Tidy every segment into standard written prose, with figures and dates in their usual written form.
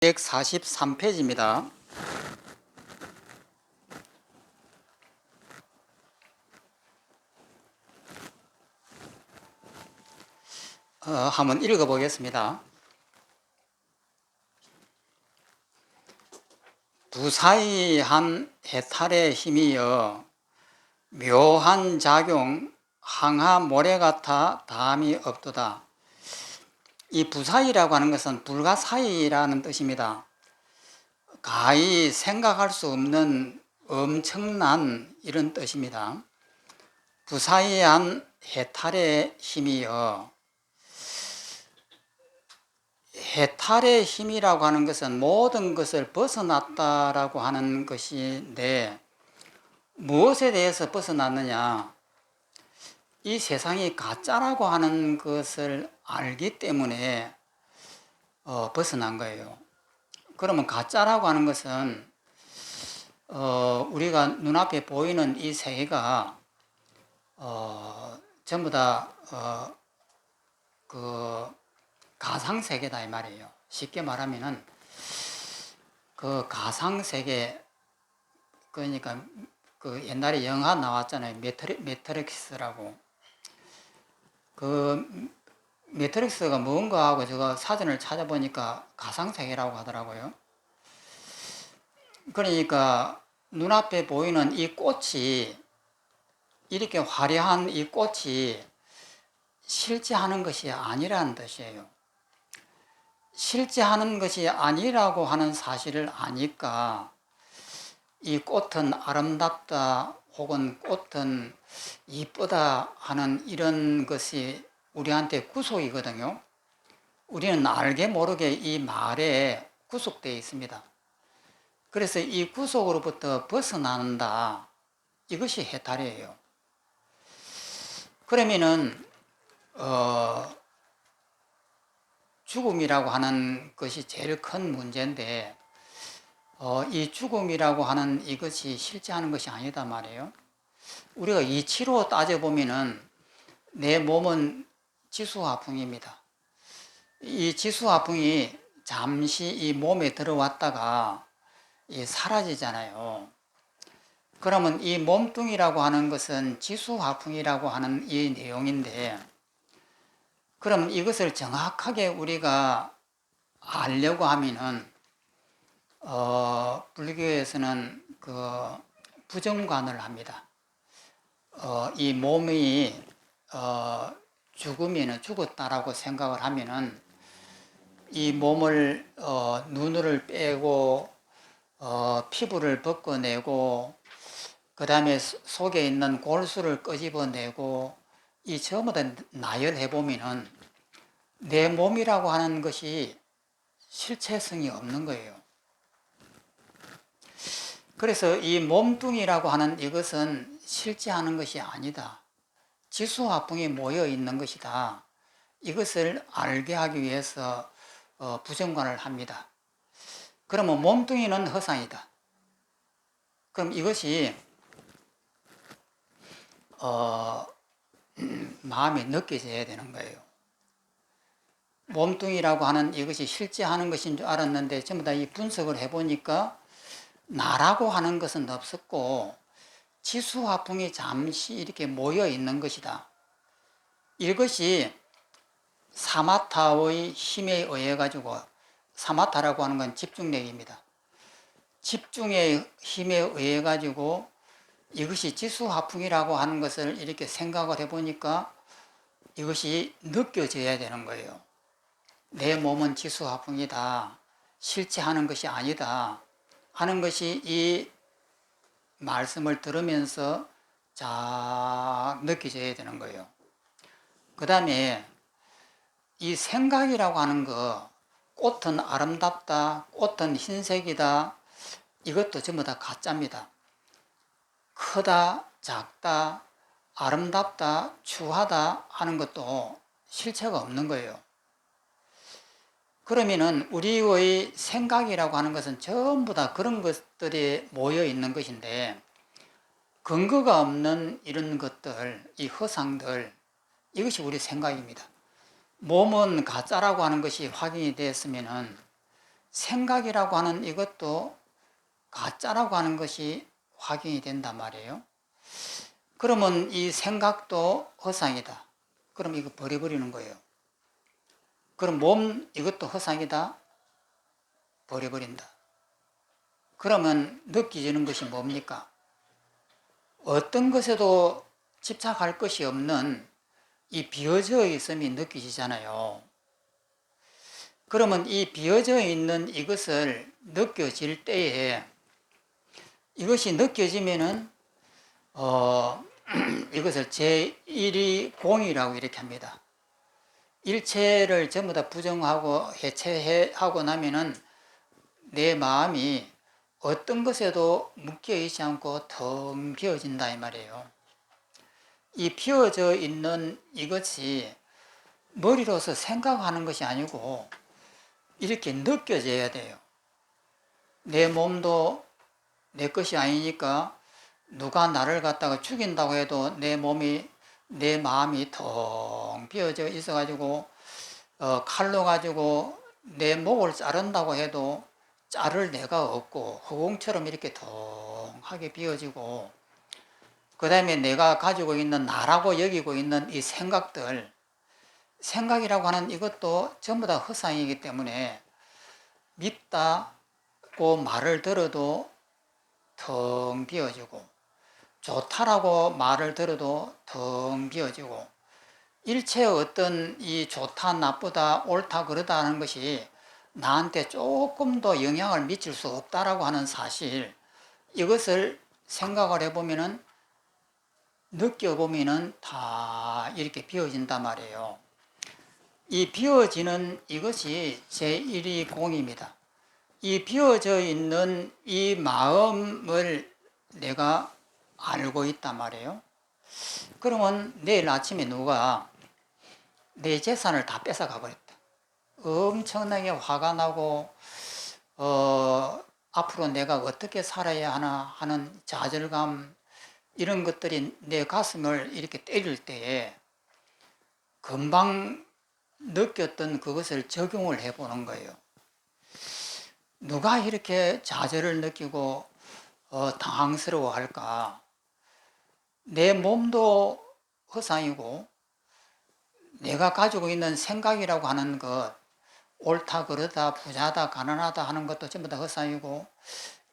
143페이지입니다. 한번 읽어보겠습니다. 부사이한 해탈의 힘이여 묘한 작용 항하 모래 같아 다함이 없도다. 이 부사이라고 하는 것은 불가사의라는 뜻입니다. 가히 생각할 수 없는 엄청난 이런 뜻입니다. 부사이한 해탈의 힘이여, 해탈의 힘이라고 하는 것은 모든 것을 벗어났다라고 하는 것인데, 무엇에 대해서 벗어났느냐? 이 세상이 가짜라고 하는 것을 알기 때문에 벗어난 거예요. 그러면 가짜라고 하는 것은 우리가 눈앞에 보이는 이 세계가 전부 다 가상세계다 이 말이에요. 쉽게 말하면은 그 가상세계, 그러니까 그 옛날에 영화 나왔잖아요. 매트릭스라고. 그 매트릭스가 뭔가 하고 제가 사전을 찾아보니까 가상세계라고 하더라고요. 그러니까 눈앞에 보이는 이 꽃이, 이렇게 화려한 이 꽃이 실제 하는 것이 아니라는 뜻이에요. 실제 하는 것이 아니라고 하는 사실을 아니까 이 꽃은 아름답다 혹은 꽃은 이쁘다 하는 이런 것이 우리한테 구속이거든요. 우리는 알게 모르게 이 말에 구속되어 있습니다. 그래서 이 구속으로부터 벗어난다, 이것이 해탈이에요. 그러면은 죽음이라고 하는 것이 제일 큰 문제인데, 이 죽음이라고 하는 이것이 실제 하는 것이 아니다 말이에요. 우리가 이치로 따져보면은 내 몸은 지수화풍입니다. 이 지수화풍이 잠시 이 몸에 들어왔다가 사라지잖아요. 그러면 이 몸뚱이라고 하는 것은 지수화풍이라고 하는 이 내용인데, 그럼 이것을 정확하게 우리가 알려고 하면은 불교에서는 그 부정관을 합니다. 이 몸이 죽으면 죽었다라고 생각을 하면은 이 몸을 눈을 빼고 피부를 벗겨내고 그 다음에 속에 있는 골수를 끄집어내고 이 전부 다 나열해 보면은 내 몸이라고 하는 것이 실체성이 없는 거예요. 그래서 이 몸뚱이라고 하는 이것은 실제 하는 것이 아니다. 지수화풍이 모여 있는 것이다. 이것을 알게 하기 위해서 부정관을 합니다. 그러면 몸뚱이는 허상이다. 그럼 이것이 마음에 느껴져야 되는 거예요. 몸뚱이라고 하는 이것이 실제 하는 것인 줄 알았는데 전부 다 이 분석을 해보니까 나라고 하는 것은 없었고 지수화풍이 잠시 이렇게 모여 있는 것이다. 이것이 사마타의 힘에 의해 가지고, 사마타라고 하는 건 집중력입니다. 집중의 힘에 의해 가지고 이것이 지수화풍이라고 하는 것을 이렇게 생각을 해보니까 이것이 느껴져야 되는 거예요. 내 몸은 지수화풍이다, 실제 하는 것이 아니다 하는 것이 이 말씀을 들으면서 쫙 느껴져야 되는 거예요. 그 다음에 이 생각이라고 하는 거, 꽃은 아름답다, 꽃은 흰색이다, 이것도 전부 다 가짜입니다. 크다, 작다, 아름답다, 추하다 하는 것도 실체가 없는 거예요. 그러면은 우리의 생각이라고 하는 것은 전부 다 그런 것들이 모여 있는 것인데, 근거가 없는 이런 것들, 이 허상들, 이것이 우리 생각입니다. 몸은 가짜라고 하는 것이 확인이 되었으면은 생각이라고 하는 이것도 가짜라고 하는 것이 확인이 된단 말이에요. 그러면 이 생각도 허상이다. 그럼 이거 버려버리는 거예요. 그럼 몸 이것도 허상이다. 버려버린다. 그러면 느껴지는 것이 뭡니까? 어떤 것에도 집착할 것이 없는 이 비어져 있음이 느껴지잖아요. 그러면 이 비어져 있는 이것을 느껴질 때에 이것이 느껴지면은 이것을 제1의 공이라고 이렇게 합니다. 일체를 전부 다 부정하고 해체하고 나면은 내 마음이 어떤 것에도 묶여 있지 않고 텅 비어진다 이 말이에요. 이 비어져 있는 이것이 머리로서 생각하는 것이 아니고 이렇게 느껴져야 돼요. 내 몸도 내 것이 아니니까 누가 나를 갖다가 죽인다고 해도 내 마음이 텅 비어져 있어가지고 칼로 가지고 내 목을 자른다고 해도 자를 내가 없고 허공처럼 이렇게 텅하게 비어지고, 그 다음에 내가 가지고 있는 나라고 여기고 있는 이 생각이라고 하는 이것도 전부 다 허상이기 때문에 밉다고 말을 들어도 텅 비어지고, 좋다라고 말을 들어도 텅 비어지고, 일체의 어떤 이 좋다 나쁘다 옳다 그러다 하는 것이 나한테 조금도 영향을 미칠 수 없다라고 하는 사실, 이것을 생각을 해보면은 느껴보면은 다 이렇게 비어진단 말이에요. 이 비어지는 이것이 제1의 공입니다. 이 비어져 있는 이 마음을 내가 알고 있단 말이에요. 그러면 내일 아침에 누가 내 재산을 다 뺏어가 버렸다. 엄청나게 화가 나고 앞으로 내가 어떻게 살아야 하나 하는 좌절감, 이런 것들이 내 가슴을 이렇게 때릴 때에 금방 느꼈던 그것을 적용을 해보는 거예요. 누가 이렇게 좌절을 느끼고 당황스러워할까? 내 몸도 허상이고 내가 가지고 있는 생각이라고 하는 것, 옳다 그러다 부자다 가난하다 하는 것도 전부 다 허상이고,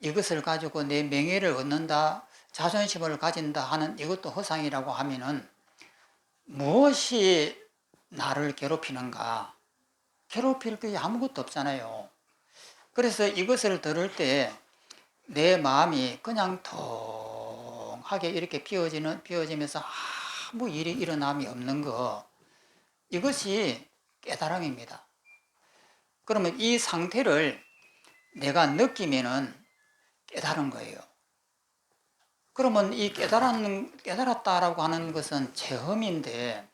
이것을 가지고 내 명예를 얻는다 자존심을 가진다 하는 이것도 허상이라고 하면은 무엇이 나를 괴롭히는가? 괴롭힐 게 아무것도 없잖아요. 그래서 이것을 들을 때 내 마음이 그냥 텅하게 이렇게 비어지면서 아무 일이 일어남이 없는 거, 이것이 깨달음입니다. 그러면 이 상태를 내가 느끼면은 깨달은 거예요. 그러면 이 깨달았다라고 하는 것은 체험인데,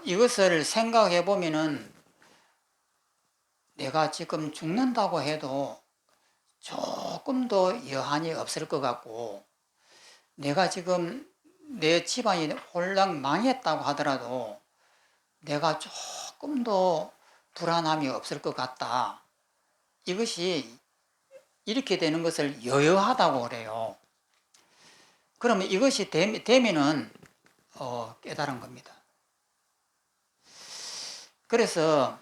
이것을 생각해 보면은 내가 지금 죽는다고 해도 조금도 여한이 없을 것 같고, 내가 지금 내 집안이 홀랑 망했다고 하더라도 내가 조금도 불안함이 없을 것 같다. 이것이 이렇게 되는 것을 여여하다고 그래요. 그러면 이것이 되면은 깨달은 겁니다. 그래서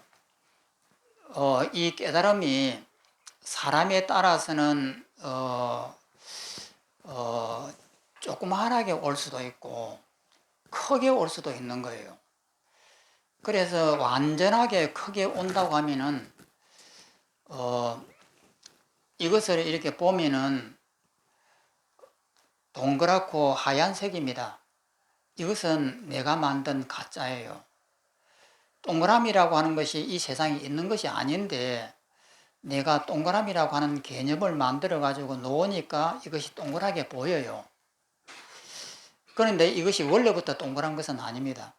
이 깨달음이 사람에 따라서는 조그만하게 올 수도 있고 크게 올 수도 있는 거예요. 그래서 완전하게 크게 온다고 하면은 이것을 이렇게 보면은 동그랗고 하얀색입니다. 이것은 내가 만든 가짜예요. 동그라미라고 하는 것이 이 세상에 있는 것이 아닌데 내가 동그라미라고 하는 개념을 만들어 가지고 놓으니까 이것이 동그랗게 보여요. 그런데 이것이 원래부터 동그란 것은 아닙니다.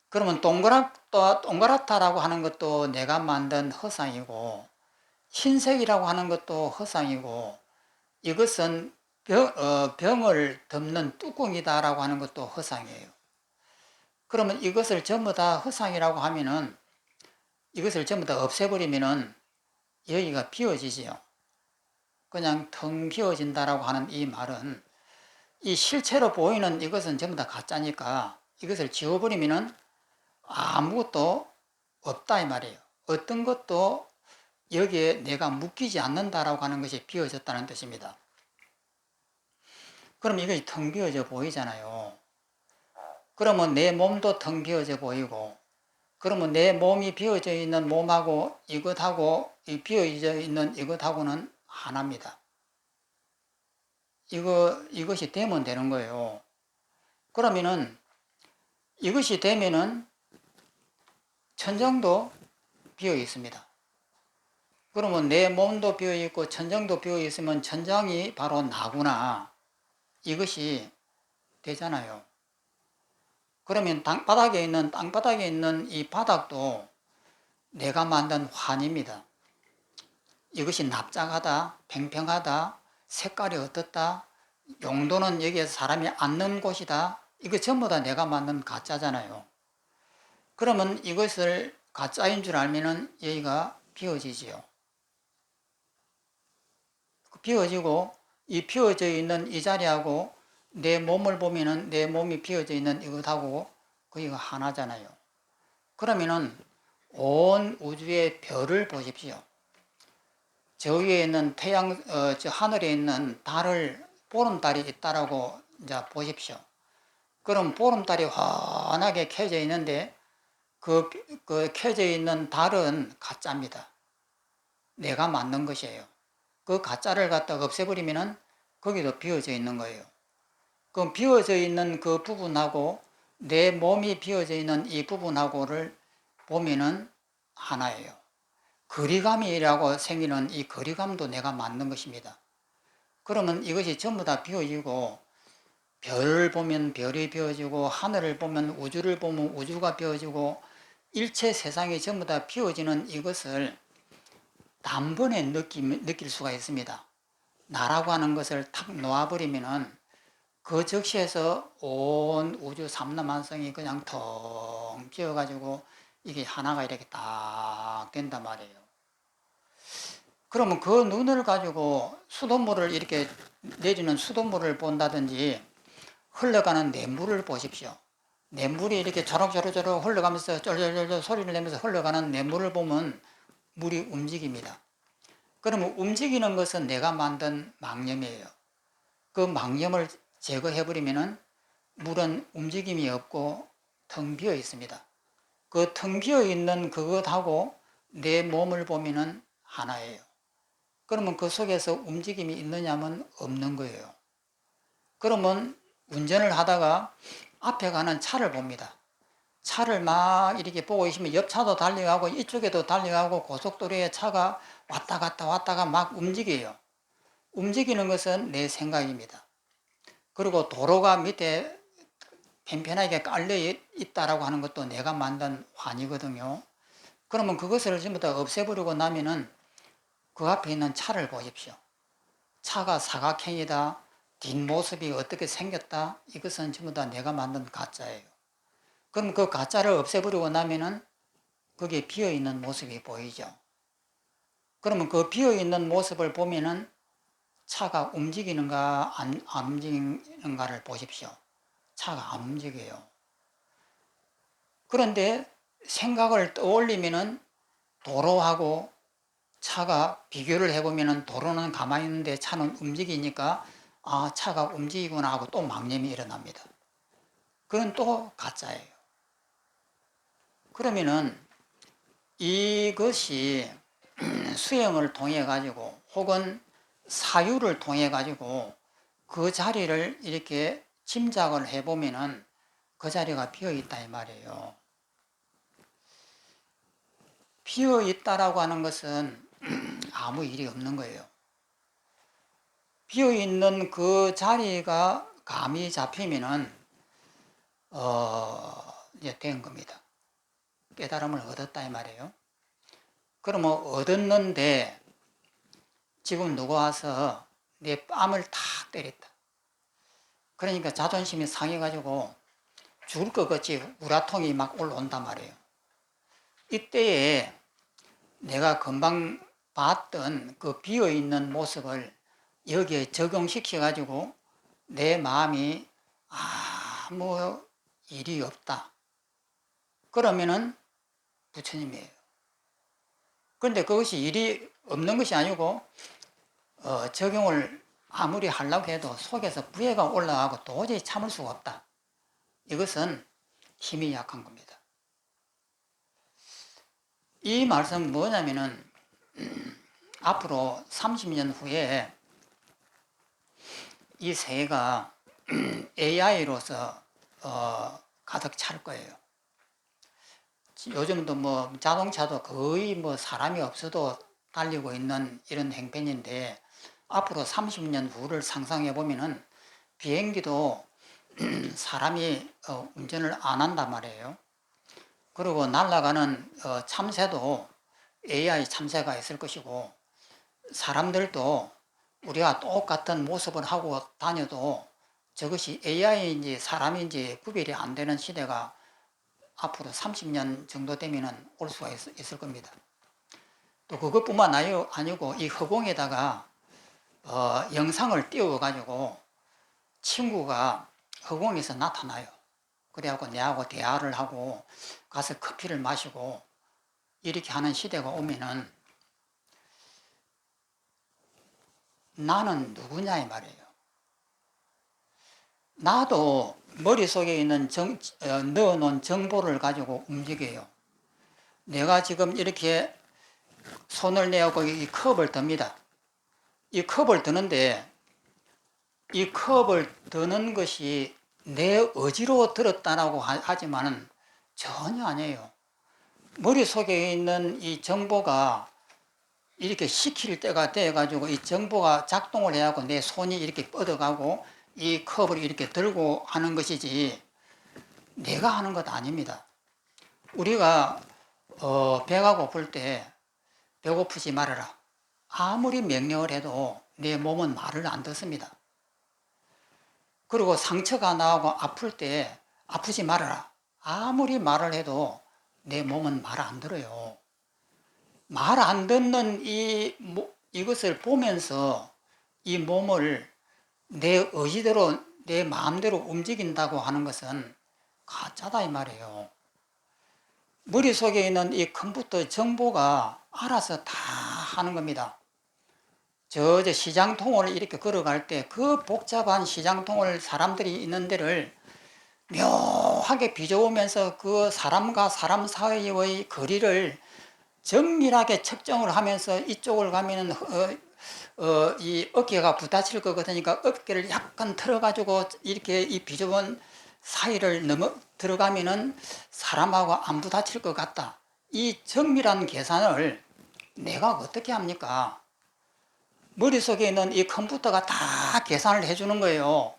그러면 동그랗다라고 하는 것도 내가 만든 허상이고, 흰색이라고 하는 것도 허상이고, 이것은 병을 덮는 뚜껑이다라고 하는 것도 허상이에요. 그러면 이것을 전부 다 허상이라고 하면은 이것을 전부 다 없애버리면은 여기가 비워지지요. 그냥 텅 비워진다라고 하는 이 말은 이 실체로 보이는 이것은 전부 다 가짜니까 이것을 지워버리면은 아무것도 없다 이 말이에요. 어떤 것도 여기에 내가 묶이지 않는다라고 하는 것이 비워졌다는 뜻입니다. 그럼 이것이 텅 비워져 보이잖아요. 그러면 내 몸도 텅 비워져 보이고, 그러면 내 몸이 비워져 있는 몸하고 이것하고 이 비워져 있는 이것하고는 하나입니다. 이것이 되면 되는 거예요. 그러면은 이것이 되면은 천장도 비어 있습니다. 그러면 내 몸도 비어 있고 천장도 비어 있으면 천장이 바로 나구나. 이것이 되잖아요. 그러면 땅바닥에 있는 이 바닥도 내가 만든 환입니다. 이것이 납작하다, 팽팽하다, 색깔이 어떻다, 용도는 여기에서 사람이 앉는 곳이다. 이거 전부 다 내가 만든 가짜잖아요. 그러면 이것을 가짜인 줄 알면은 여기가 비워지지요. 비워지고 이 비워져 있는 이 자리하고 내 몸을 보면은 내 몸이 비워져 있는 이것하고 거기가 하나잖아요. 그러면은 온 우주의 별을 보십시오. 저 위에 있는 저 하늘에 있는 달을 보름달이 있다라고 이제 보십시오. 그럼 보름달이 환하게 켜져 있는데 그 켜져 있는 달은 가짜입니다. 내가 만든 것이에요. 그 가짜를 갖다가 없애버리면은 거기도 비어져 있는 거예요. 그럼 비어져 있는 그 부분하고 내 몸이 비어져 있는 이 부분하고를 보면은 하나예요. 거리감이라고 생기는 이 거리감도 내가 만든 것입니다. 그러면 이것이 전부 다 비어지고 별을 보면 별이 비어지고 하늘을 보면 우주를 보면 우주가 비어지고 일체 세상이 전부 다 비어지는 이것을 단번에 느낄 수가 있습니다. 나라고 하는 것을 탁 놓아버리면은 그 즉시에서 온 우주 삼라만성이 그냥 텅 비어가지고 이게 하나가 이렇게 딱 된단 말이에요. 그러면 그 눈을 가지고 수돗물을 이렇게 내리는 수돗물을 본다든지 흘러가는 냇물을 보십시오. 냇물이 이렇게 저럭저럭저럭 흘러가면서 쫄쫄쫄 소리를 내면서 흘러가는 냇물을 보면 물이 움직입니다. 그러면 움직이는 것은 내가 만든 망념이에요. 그 망념을 제거해버리면은 물은 움직임이 없고 텅 비어 있습니다. 그 텅 비어 있는 그것하고 내 몸을 보면은 하나예요. 그러면 그 속에서 움직임이 있느냐면 없는 거예요. 그러면 운전을 하다가 앞에 가는 차를 봅니다. 차를 막 이렇게 보고 있으면 옆 차도 달려가고 이쪽에도 달려가고 고속도로에 차가 왔다 갔다 막 움직여요. 움직이는 것은 내 생각입니다. 그리고 도로가 밑에 편편하게 깔려 있다라고 하는 것도 내가 만든 환이거든요. 그러면 그것을 전부 다 없애버리고 나면은 그 앞에 있는 차를 보십시오. 차가 사각형이다, 뒷모습이 어떻게 생겼다, 이것은 전부 다 내가 만든 가짜예요. 그럼 그 가짜를 없애버리고 나면은 거기에 비어있는 모습이 보이죠. 그러면 그 비어있는 모습을 보면은 차가 움직이는가 안 움직이는가를 보십시오. 차가 안 움직여요. 그런데 생각을 떠올리면은 도로하고 차가 비교를 해보면은 도로는 가만히 있는데 차는 움직이니까 아, 차가 움직이구나 하고 또 망념이 일어납니다. 그건 또 가짜예요. 그러면은 이것이 수행을 통해 가지고 혹은 사유를 통해 가지고 그 자리를 이렇게 짐작을 해보면은 그 자리가 비어 있다 이 말이에요. 비어 있다라고 하는 것은 아무 일이 없는 거예요. 비어 있는 그 자리가 감이 잡히면은 이제 된 겁니다. 깨달음을 얻었다 이 말이에요. 그러면 얻었는데 지금 누가 와서 내 뺨을 탁 때렸다. 그러니까 자존심이 상해가지고 죽을 것 같이 우라통이 막 올라온단 말이에요. 이때에 내가 금방 봤던 그 비어있는 모습을 여기에 적용시켜 가지고 내 마음이 아무 일이 없다. 그러면은 부처님이에요. 그런데 그것이 일이 없는 것이 아니고 적용을 아무리 하려고 해도 속에서 부해가 올라가고 도저히 참을 수가 없다. 이것은 힘이 약한 겁니다. 이 말씀은 뭐냐면은 앞으로 30년 후에 이 세계가 AI로서 가득 찰 거예요. 요즘도 뭐 자동차도 거의 뭐 사람이 없어도 달리고 있는 이런 행편인데 앞으로 30년 후를 상상해 보면은 비행기도 사람이 운전을 안 한단 말이에요. 그리고 날아가는 참새도 AI 참새가 있을 것이고 사람들도 우리가 똑같은 모습을 하고 다녀도 저것이 AI인지 사람인지 구별이 안 되는 시대가 앞으로 30년 정도 되면 올 수가 있을 겁니다. 또 그것뿐만 아니고 이 허공에다가 영상을 띄워가지고 친구가 허공에서 나타나요. 그래갖고 내하고 대화를 하고 가서 커피를 마시고 이렇게 하는 시대가 오면은 나는 누구냐 이 말이에요. 나도 머릿속에 있는 넣어놓은 정보를 가지고 움직여요. 내가 지금 이렇게 손을 내고 이 컵을 듭니다. 이 컵을 드는데 이 컵을 드는 것이 내 의지로 들었다라고 하지만은 전혀 아니에요. 머릿속에 있는 이 정보가 이렇게 시킬 때가 돼가지고 이 정보가 작동을 해갖고 내 손이 이렇게 뻗어가고 이 컵을 이렇게 들고 하는 것이지 내가 하는 것 아닙니다. 우리가 배가 고플 때 배고프지 말아라. 아무리 명령을 해도 내 몸은 말을 안 듣습니다. 그리고 상처가 나고 아플 때 아프지 말아라. 아무리 말을 해도 내 몸은 말 안 들어요. 말 안 듣는 이것을 보면서 이 몸을 내 의지대로 내 마음대로 움직인다고 하는 것은 가짜다 이 말이에요. 머릿속에 있는 이 컴퓨터 정보가 알아서 다 하는 겁니다. 저 시장통을 이렇게 걸어갈 때 그 복잡한 시장통을 사람들이 있는 데를 묘하게 비춰오면서 그 사람과 사람 사이의 거리를 정밀하게 측정을 하면서 이쪽을 가면은 이 어깨가 부딪힐 것 같으니까 어깨를 약간 틀어가지고 이렇게 이 비좁은 사이를 넘어 들어가면은 사람하고 안 부딪힐 것 같다. 이 정밀한 계산을 내가 어떻게 합니까? 머릿속에 있는 이 컴퓨터가 다 계산을 해주는 거예요.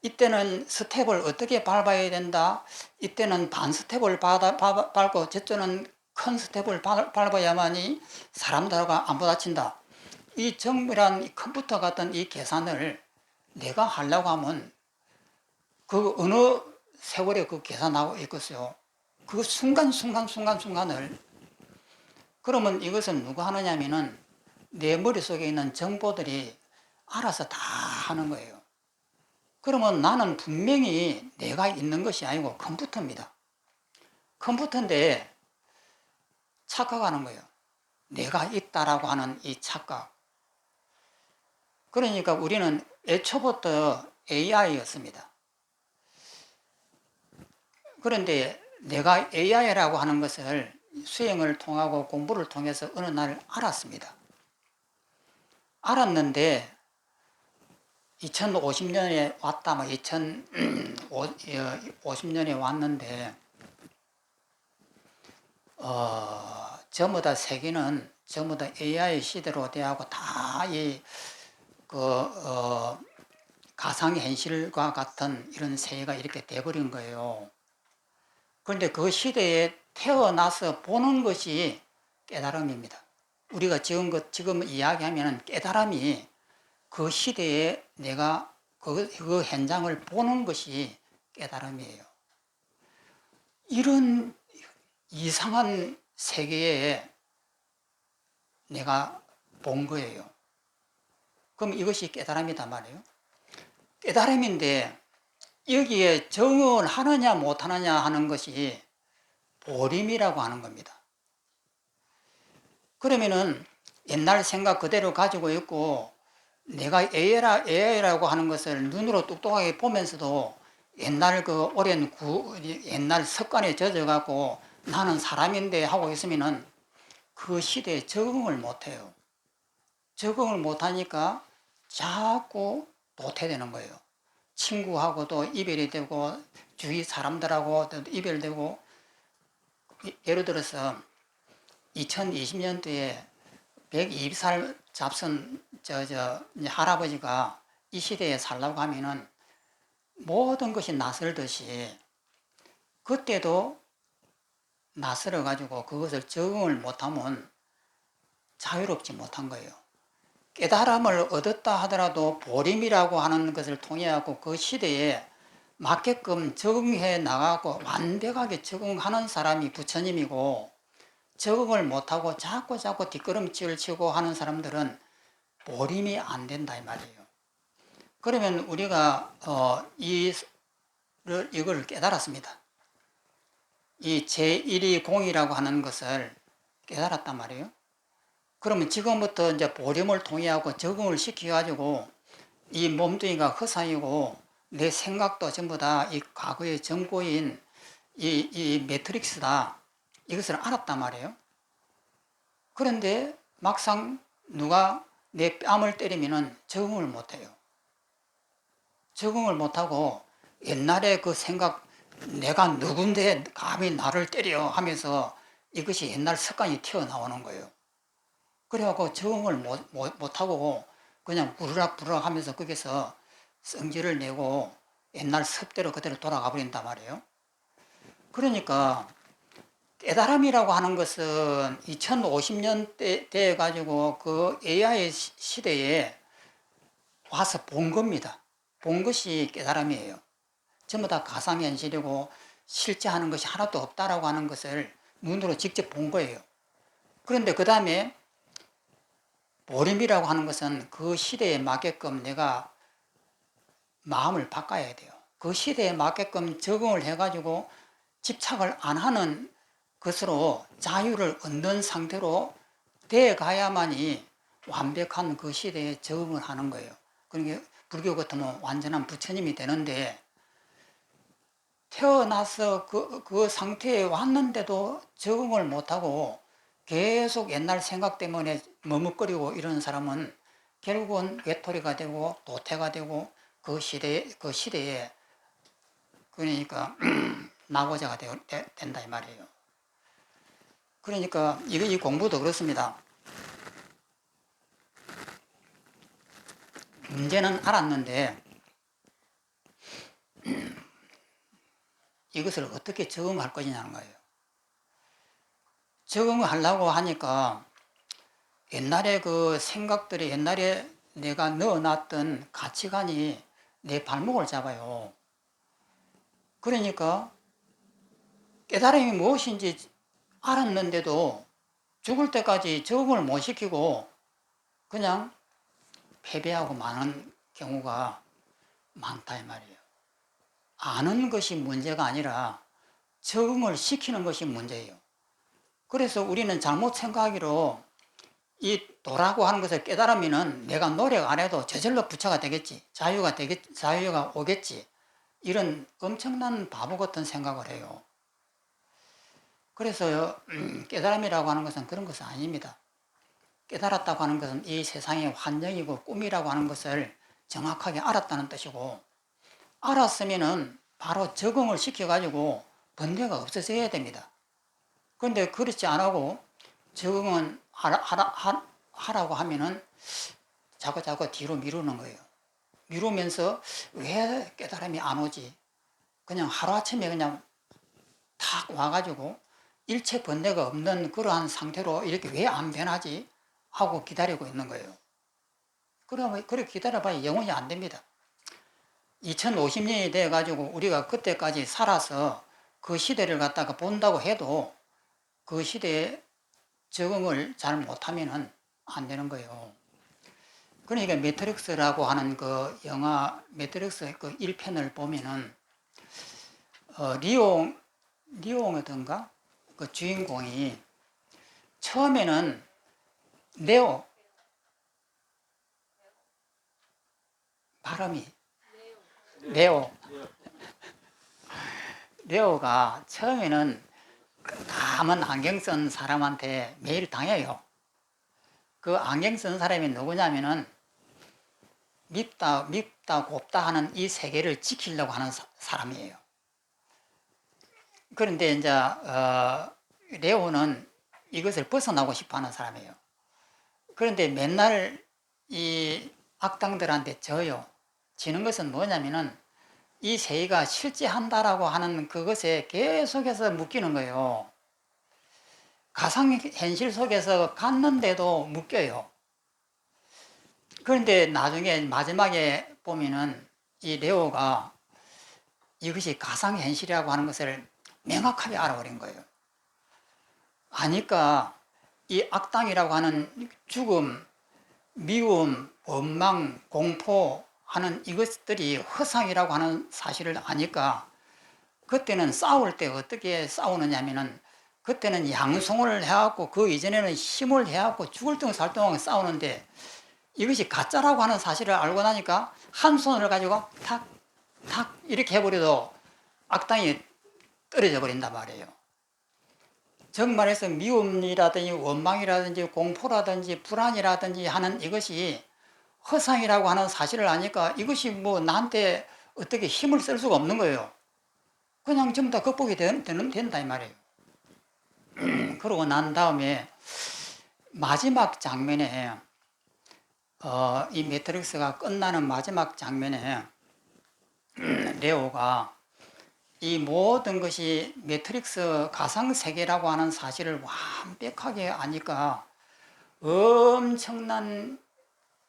이때는 스텝을 어떻게 밟아야 된다. 이때는 반 스텝을 밟고 저쪽은 큰 스텝을 밟아야만이 사람들하고 안 부딪힌다. 이 정밀한 컴퓨터 같은 이 계산을 내가 하려고 하면 그 어느 세월에 그 계산하고 있겠어요. 그 순간을. 그러면 이것은 누가 하느냐면은 내 머릿속에 있는 정보들이 알아서 다 하는 거예요. 그러면 나는 분명히 내가 있는 것이 아니고 컴퓨터입니다. 컴퓨터인데 착각하는 거예요. 내가 있다라고 하는 이 착각. 그러니까 우리는 애초부터 AI였습니다. 그런데 내가 AI라고 하는 것을 수행을 통하고 공부를 통해서 어느 날 알았습니다. 알았는데 2050년에 왔다, 2050년에 왔는데 전부 다 세계는 전부 다 AI 시대로 되고 다 가상현실과 같은 이런 세계가 이렇게 돼버린 거예요. 그런데 그 시대에 태어나서 보는 것이 깨달음입니다. 우리가 지금 이야기하면 깨달음이 그 시대에 내가 그 현장을 보는 것이 깨달음이에요. 이런 이상한 세계에 내가 본 거예요. 그럼 이것이 깨달음이단 말이에요. 깨달음인데 여기에 적응을 하느냐 못하느냐 하는 것이 보림이라고 하는 겁니다. 그러면은 옛날 생각 그대로 가지고 있고 내가 AI라고 하는 것을 눈으로 똑똑하게 보면서도 옛날 그 오랜 옛날 습관에 젖어갖고 나는 사람인데 하고 있으면은 그 시대에 적응을 못해요. 적응을 못하니까 자꾸 도태되는 거예요. 친구하고도 이별이 되고 주위 사람들하고도 이별되고. 예를 들어서 2020년도에 120살 잡선 할아버지가 이 시대에 살라고 하면은 모든 것이 낯설듯이 그때도 낯설어 가지고 그것을 적응을 못하면 자유롭지 못한 거예요. 깨달음을 얻었다 하더라도 보림이라고 하는 것을 통해 갖고 그 시대에 맞게끔 적응해 나가고 완벽하게 적응하는 사람이 부처님이고, 적응을 못하고 자꾸 뒷걸음질을 치고 하는 사람들은 보림이 안 된다 이 말이에요. 그러면 우리가 이걸 깨달았습니다. 이 제1의 공이라고 하는 것을 깨달았단 말이에요. 그러면 지금부터 이제 보림을 통해 하고 적응을 시켜가지고 이 몸뚱이가 허상이고 내 생각도 전부 다 이 과거의 전고인 이 매트릭스다, 이것을 알았단 말이에요. 그런데 막상 누가 내 뺨을 때리면은 적응을 못해요. 적응을 못하고 옛날에 그 생각, 내가 누군데 감히 나를 때려 하면서 이것이 옛날 습관이 튀어나오는 거예요. 그래갖고 적응을 못하고 그냥 부르락부르락 하면서 거기서 성질을 내고 옛날 습대로 그대로 돌아가 버린단 말이에요. 그러니까 깨달음이라고 하는 것은 2050년대 돼 가지고 그 AI 시대에 와서 본 겁니다. 본 것이 깨달음이에요. 전부 다 가상현실이고 실제 하는 것이 하나도 없다라고 하는 것을 눈으로 직접 본 거예요. 그런데 그 다음에 보림이라고 하는 것은 그 시대에 맞게끔 내가 마음을 바꿔야 돼요. 그 시대에 맞게끔 적응을 해가지고 집착을 안 하는 것으로 자유를 얻는 상태로 돼 가야만이 완벽한 그 시대에 적응을 하는 거예요. 그러니까 불교 같으면 완전한 부처님이 되는데, 태어나서 그 상태에 왔는데도 적응을 못하고 계속 옛날 생각 때문에 머뭇거리고 이러는 사람은 결국은 외톨이가 되고 도태가 되고 그 시대에 그러니까 낙오자가 된다 이 말이에요. 그러니까 이 공부도 그렇습니다. 문제는 알았는데 이것을 어떻게 적응할 것이냐는 거예요. 적응하려고 하니까 옛날에 그 생각들이, 옛날에 내가 넣어놨던 가치관이 내 발목을 잡아요. 그러니까 깨달음이 무엇인지 알았는데도 죽을 때까지 적응을 못 시키고 그냥 패배하고 마는 경우가 많다 이 말이에요. 아는 것이 문제가 아니라 적응을 시키는 것이 문제예요. 그래서 우리는 잘못 생각하기로 이 도라고 하는 것을 깨달으면은 내가 노력 안 해도 저절로 부처가 되겠지, 자유가 오겠지, 이런 엄청난 바보 같은 생각을 해요. 그래서 깨달음이라고 하는 것은 그런 것은 아닙니다. 깨달았다고 하는 것은 이 세상의 환영이고 꿈이라고 하는 것을 정확하게 알았다는 뜻이고, 알았으면은 바로 적응을 시켜가지고 번뇌가 없어져야 됩니다. 그런데 그렇지 않고 적응은 하라고 하면은 자꾸 뒤로 미루는 거예요. 미루면서 왜 깨달음이 안 오지? 그냥 하루아침에 그냥 탁 와가지고 일체 번뇌가 없는 그러한 상태로 이렇게 왜 안 변하지? 하고 기다리고 있는 거예요. 그러면 그렇게 기다려봐야 영원히 안 됩니다. 2050년이 돼가지고 우리가 그때까지 살아서 그 시대를 갖다가 본다고 해도 그 시대에 적응을 잘 못하면은 안 되는 거예요. 그러니까 매트릭스라고 하는 그 영화 매트릭스 그 1편을 보면은 리옹이던가 그 주인공이 처음에는 네오 발음이 네오 네오가 처음에는 그 까만 안경 쓴 사람한테 매일 당해요. 그 안경 쓴 사람이 누구냐면은 밉다 곱다 하는 이 세계를 지키려고 하는 사람이에요. 그런데 이제 레오는 이것을 벗어나고 싶어 하는 사람이에요. 그런데 맨날 이 악당들한테 져요. 지는 것은 뭐냐면은 이 세계가 실제한다라고 하는 그것에 계속해서 묶이는 거예요. 가상현실 속에서 갔는데도 묶여요. 그런데 나중에 마지막에 보면은 이 레오가 이것이 가상현실이라고 하는 것을 명확하게 알아버린 거예요. 아니까 이 악당이라고 하는 죽음, 미움, 원망, 공포 하는 이것들이 허상이라고 하는 사실을 아니까 그때는 싸울 때 어떻게 싸우느냐면은 그때는 양송을 해갖고 그 이전에는 힘을 해갖고 죽을 둥 살 둥 싸우는데 이것이 가짜라고 하는 사실을 알고 나니까 한 손을 가지고 탁, 탁 이렇게 해버려도 악당이 떨어져 버린단 말이에요. 정말해서 미움이라든지 원망이라든지 공포라든지 불안이라든지 하는 이것이 허상이라고 하는 사실을 아니까 이것이 뭐 나한테 어떻게 힘을 쓸 수가 없는 거예요. 그냥 전부 다 극복이 된다 이 말이에요. 그러고 난 다음에 마지막 장면에 이 매트릭스가 끝나는 마지막 장면에 레오가 이 모든 것이 매트릭스 가상세계라고 하는 사실을 완벽하게 아니까 엄청난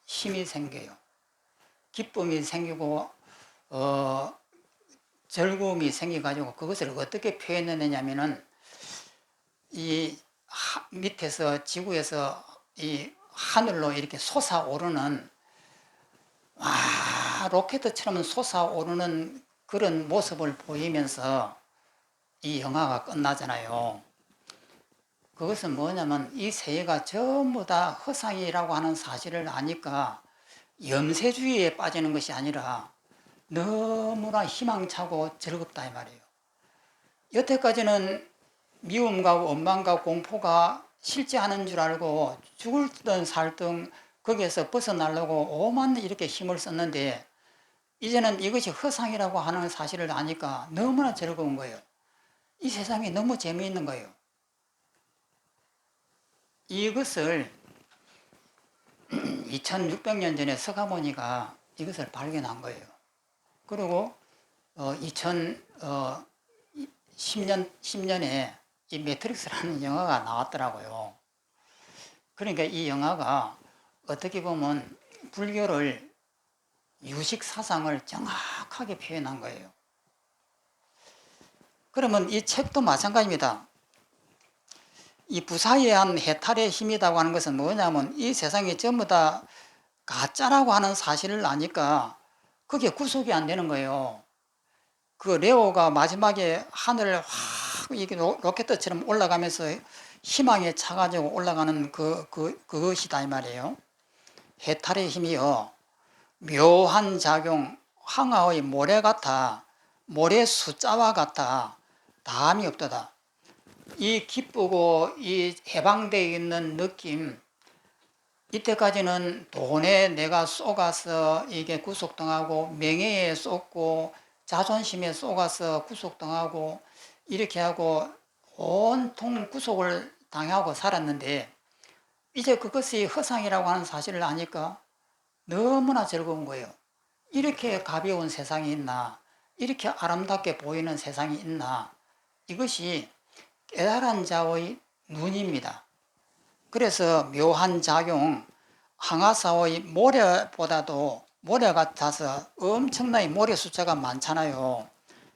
힘이 생겨요. 기쁨이 생기고 즐거움이 생겨가지고 그것을 어떻게 표현했느냐면은 이 밑에서 지구에서 이 하늘로 이렇게 솟아오르는 로켓처럼 솟아오르는 그런 모습을 보이면서 이 영화가 끝나잖아요. 그것은 뭐냐면 이 세계가 전부 다 허상이라고 하는 사실을 아니까 염세주의에 빠지는 것이 아니라 너무나 희망차고 즐겁다 이 말이에요. 여태까지는 미움과 원망과 공포가 실제하는 줄 알고 죽을 듯 살든 거기에서 벗어나려고 오만 이렇게 힘을 썼는데 이제는 이것이 허상이라고 하는 사실을 아니까 너무나 즐거운 거예요. 이 세상이 너무 재미있는 거예요. 이것을 2600년 전에 서가모니가 이것을 발견한 거예요. 그리고 2010년에 이 매트릭스라는 영화가 나왔더라고요. 그러니까 이 영화가 어떻게 보면 불교를 유식 사상을 정확하게 표현한 거예요. 그러면 이 책도 마찬가지입니다. 이 부사의한 해탈의 힘이라고 하는 것은 뭐냐면 이 세상이 전부 다 가짜라고 하는 사실을 아니까 그게 구속이 안 되는 거예요. 그 레오가 마지막에 하늘을 확 이게 로켓처럼 올라가면서 희망에 차가지고 올라가는 그것이다 이 말이에요. 해탈의 힘이요. 묘한 작용, 황하의 모래 같아, 모래 숫자와 같아, 다함이 없도다. 이 기쁘고 이 해방되어 있는 느낌, 이때까지는 돈에 내가 쏘가서 이게 구속당하고 명예에 쏟고 자존심에 쏘가서 구속당하고 이렇게 하고 온통 구속을 당하고 살았는데 이제 그것이 허상이라고 하는 사실을 아니까 너무나 즐거운 거예요. 이렇게 가벼운 세상이 있나, 이렇게 아름답게 보이는 세상이 있나, 이것이 깨달은 자의 눈입니다. 그래서 묘한 작용, 항아사의 모래보다도 모래 같아서 엄청나게 모래 숫자가 많잖아요.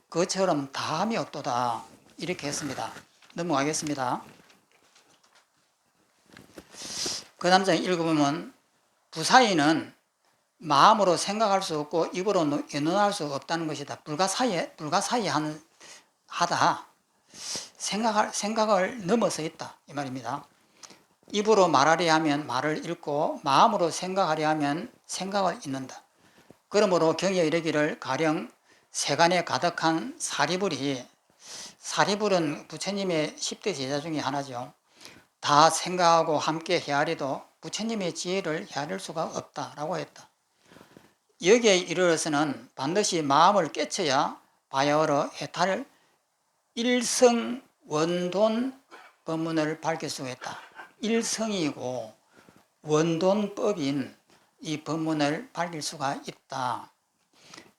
그처럼 다함이 없도다. 이렇게 했습니다. 넘어가겠습니다. 그 남장 읽어보면 부사위는 마음으로 생각할 수 없고 입으로 의논할 수 없다는 것이다. 하다. 생각을 넘어서 있다. 이 말입니다. 입으로 말하려 하면 말을 잃고 마음으로 생각하려 하면 생각을 잊는다. 그러므로 경에 이르기를 가령 세간에 가득한 사리불은 부처님의 10대 제자 중에 하나죠. 다 생각하고 함께 헤아리도 부처님의 지혜를 헤아릴 수가 없다라고 했다. 여기에 이르러서는 반드시 마음을 깨쳐야 바야흐로 해탈 일성원돈 법문을 밝힐 수가 있다. 일성이고 원돈법인 이 법문을 밝힐 수가 있다.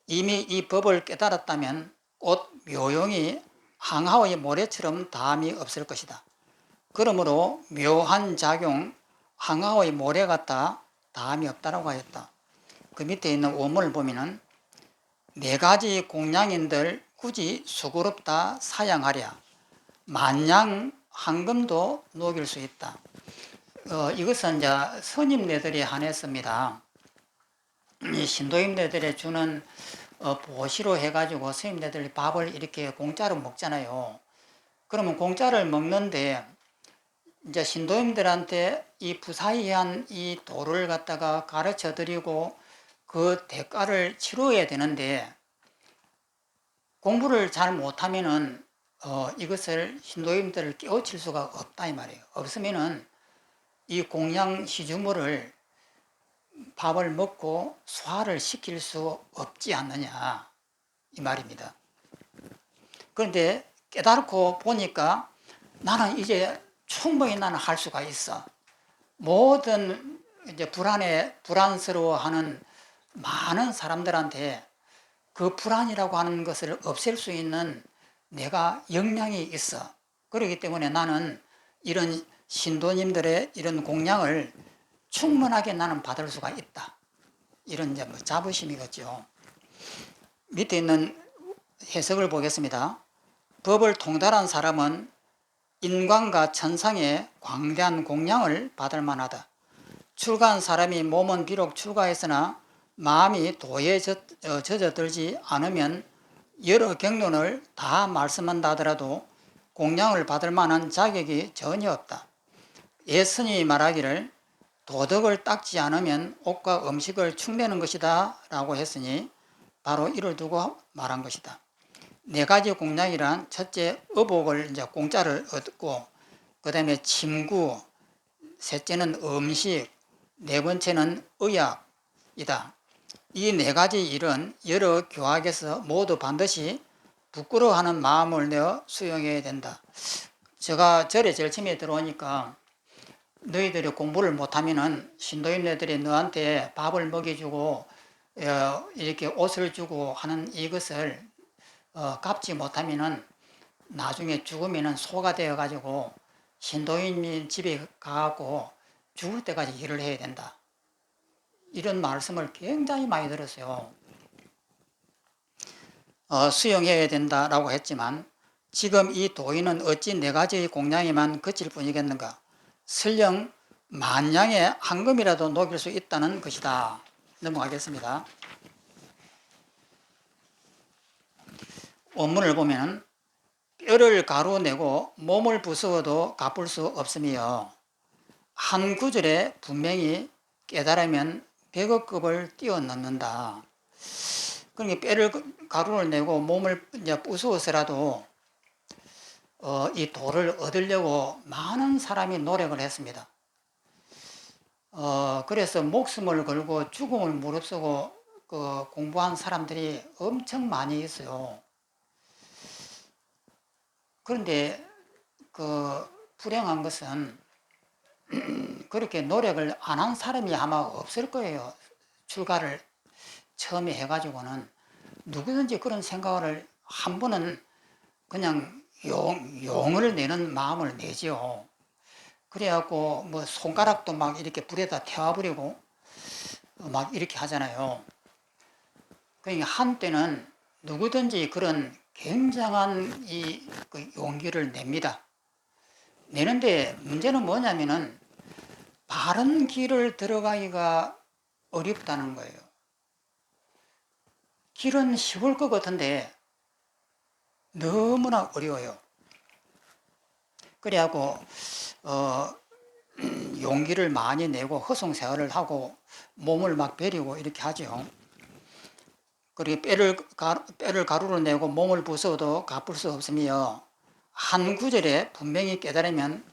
이미 이 법을 깨달았다면 곧 묘용이 항하의 모래처럼 다함이 없을 것이다. 그러므로 묘한 작용, 항하의 모래 같다 다함이 없다라고 하였다. 그 밑에 있는 원문을 보면은 네 가지 공양인들 굳이 수고롭다 사양하랴 만양 황금도 녹일 수 있다. 이것은 이제 스님네들이 한했습니다. 신도임네들이 주는 보시로 해가지고 스님네들이 밥을 이렇게 공짜로 먹잖아요. 그러면 공짜를 먹는데 이제 신도임들한테 이 부사이한 이 도를 갖다가 가르쳐 드리고 그 대가를 치러야 되는데 공부를 잘 못하면은 이것을 신도임들을 깨우칠 수가 없다 이 말이에요. 없으면은 이 공양 시주물을 밥을 먹고 소화를 시킬 수 없지 않느냐 이 말입니다. 그런데 깨달고 보니까 나는 이제 충분히 나는 할 수가 있어. 모든 이제 불안스러워하는 많은 사람들한테 그 불안이라고 하는 것을 없앨 수 있는 내가 역량이 있어. 그렇기 때문에 나는 이런 신도님들의 이런 공양을 충분하게 나는 받을 수가 있다. 이런 이제 자부심이겠죠. 밑에 있는 해석을 보겠습니다. 법을 통달한 사람은 인간과 천상의 광대한 공양을 받을 만하다. 출가한 사람이 몸은 비록 출가했으나 마음이 도에 젖어들지 않으면 여러 경론을 다 말씀한다 하더라도 공양을 받을 만한 자격이 전혀 없다. 예스님이 말하기를 도덕을 닦지 않으면 옷과 음식을 축내는 것이다 라고 했으니 바로 이를 두고 말한 것이다. 네 가지 공양이란 첫째 의복을 이제 공짜를 얻고 그 다음에 침구, 셋째는 음식, 네 번째는 의약이다. 이 네 가지 일은 여러 교학에서 모두 반드시 부끄러워하는 마음을 내어 수용해야 된다. 제가 절에 제일 처음에 들어오니까 너희들이 공부를 못하면은 신도임네들이 너한테 밥을 먹여주고 이렇게 옷을 주고 하는 이것을 갚지 못하면은 나중에 죽으면은 소가 되어 가지고 신도임 집에 가고 죽을 때까지 일을 해야 된다. 이런 말씀을 굉장히 많이 들었어요. 수용해야 된다라고 했지만 지금 이 도인은 어찌 네 가지의 공양에만 그칠 뿐이겠는가? 설령 만냥의 황금이라도 녹일 수 있다는 것이다. 넘어가겠습니다. 원문을 보면 뼈를 가루내고 몸을 부수어도 갚을 수 없으며 한 구절에 분명히 깨달으면 100억급을 뛰어넘는다. 그러니까 뼈를 가루를 내고 몸을 이제 부수어서라도 이 도를 얻으려고 많은 사람이 노력을 했습니다. 그래서 목숨을 걸고 죽음을 무릅쓰고 공부한 사람들이 엄청 많이 있어요. 그런데 불행한 것은 그렇게 노력을 안 한 사람이 아마 없을 거예요. 출가를 처음에 해가지고는 누구든지 그런 생각을 한 번은 그냥 용을 내는 마음을 내죠. 그래갖고 뭐 손가락도 막 이렇게 불에다 태워버리고 막 이렇게 하잖아요. 그러니까 한때는 누구든지 그런 굉장한 그 용기를 냅니다. 내는데 문제는 뭐냐면은 바른 길을 들어가기가 어렵다는 거예요. 길은 쉬울 것 같은데 너무나 어려워요. 그래갖고 용기를 많이 내고 허송세월을 하고 몸을 막 베리고 이렇게 하죠. 그리고 뼈를 가루로 내고 몸을 부숴도 갚을 수 없으며 한 구절에 분명히 깨달으면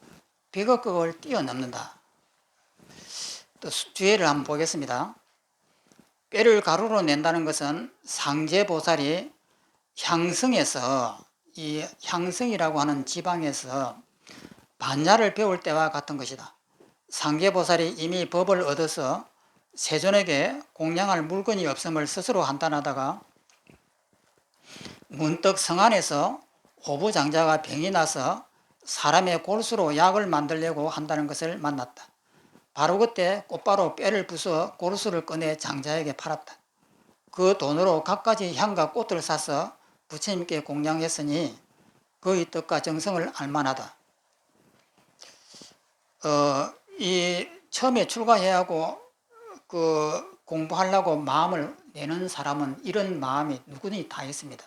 100억을 뛰어넘는다. 또 뒤에를 한번 보겠습니다. 뼈를 가루로 낸다는 것은 상제보살이 향성에서, 이 향성이라고 하는 지방에서 반야를 배울 때와 같은 것이다. 상제보살이 이미 법을 얻어서 세존에게 공양할 물건이 없음을 스스로 한탄하다가 문득 성 안에서 오부장자가 병이 나서 사람의 골수로 약을 만들려고 한다는 것을 만났다. 바로 그때 곧바로 뼈를 부숴 골수를 꺼내 장자에게 팔았다. 그 돈으로 갖가지 향과 꽃을 사서 부처님께 공양했으니 그의 뜻과 정성을 알만하다. 이 처음에 출가해야 하고 공부하려고 마음을 내는 사람은 이런 마음이 누구든지 다 있습니다.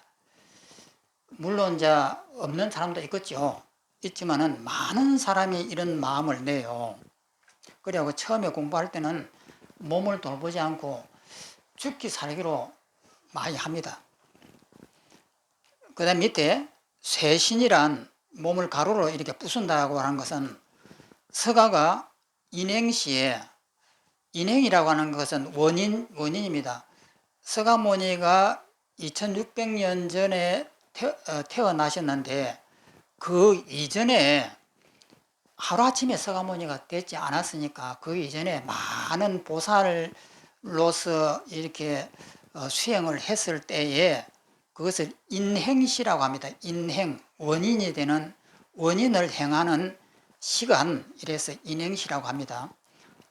물론 이제 없는 사람도 있겠죠. 있지만은 많은 사람이 이런 마음을 내요. 그래고 처음에 공부할 때는 몸을 돌보지 않고 죽기 살기로 많이 합니다. 그 다음 밑에 쇠신이란 몸을 가루로 이렇게 부순다고 하는 것은 서가가 인행시에, 인행이라고 하는 것은 원인입니다. 서가모니가 2600년 전에 태어나셨는데 그 이전에 하루아침에 서가모니가 되지 않았으니까 그 이전에 많은 보살로서 이렇게 수행을 했을 때에 그것을 인행시라고 합니다. 인행, 원인이 되는, 원인을 행하는 시간, 이래서 인행시라고 합니다.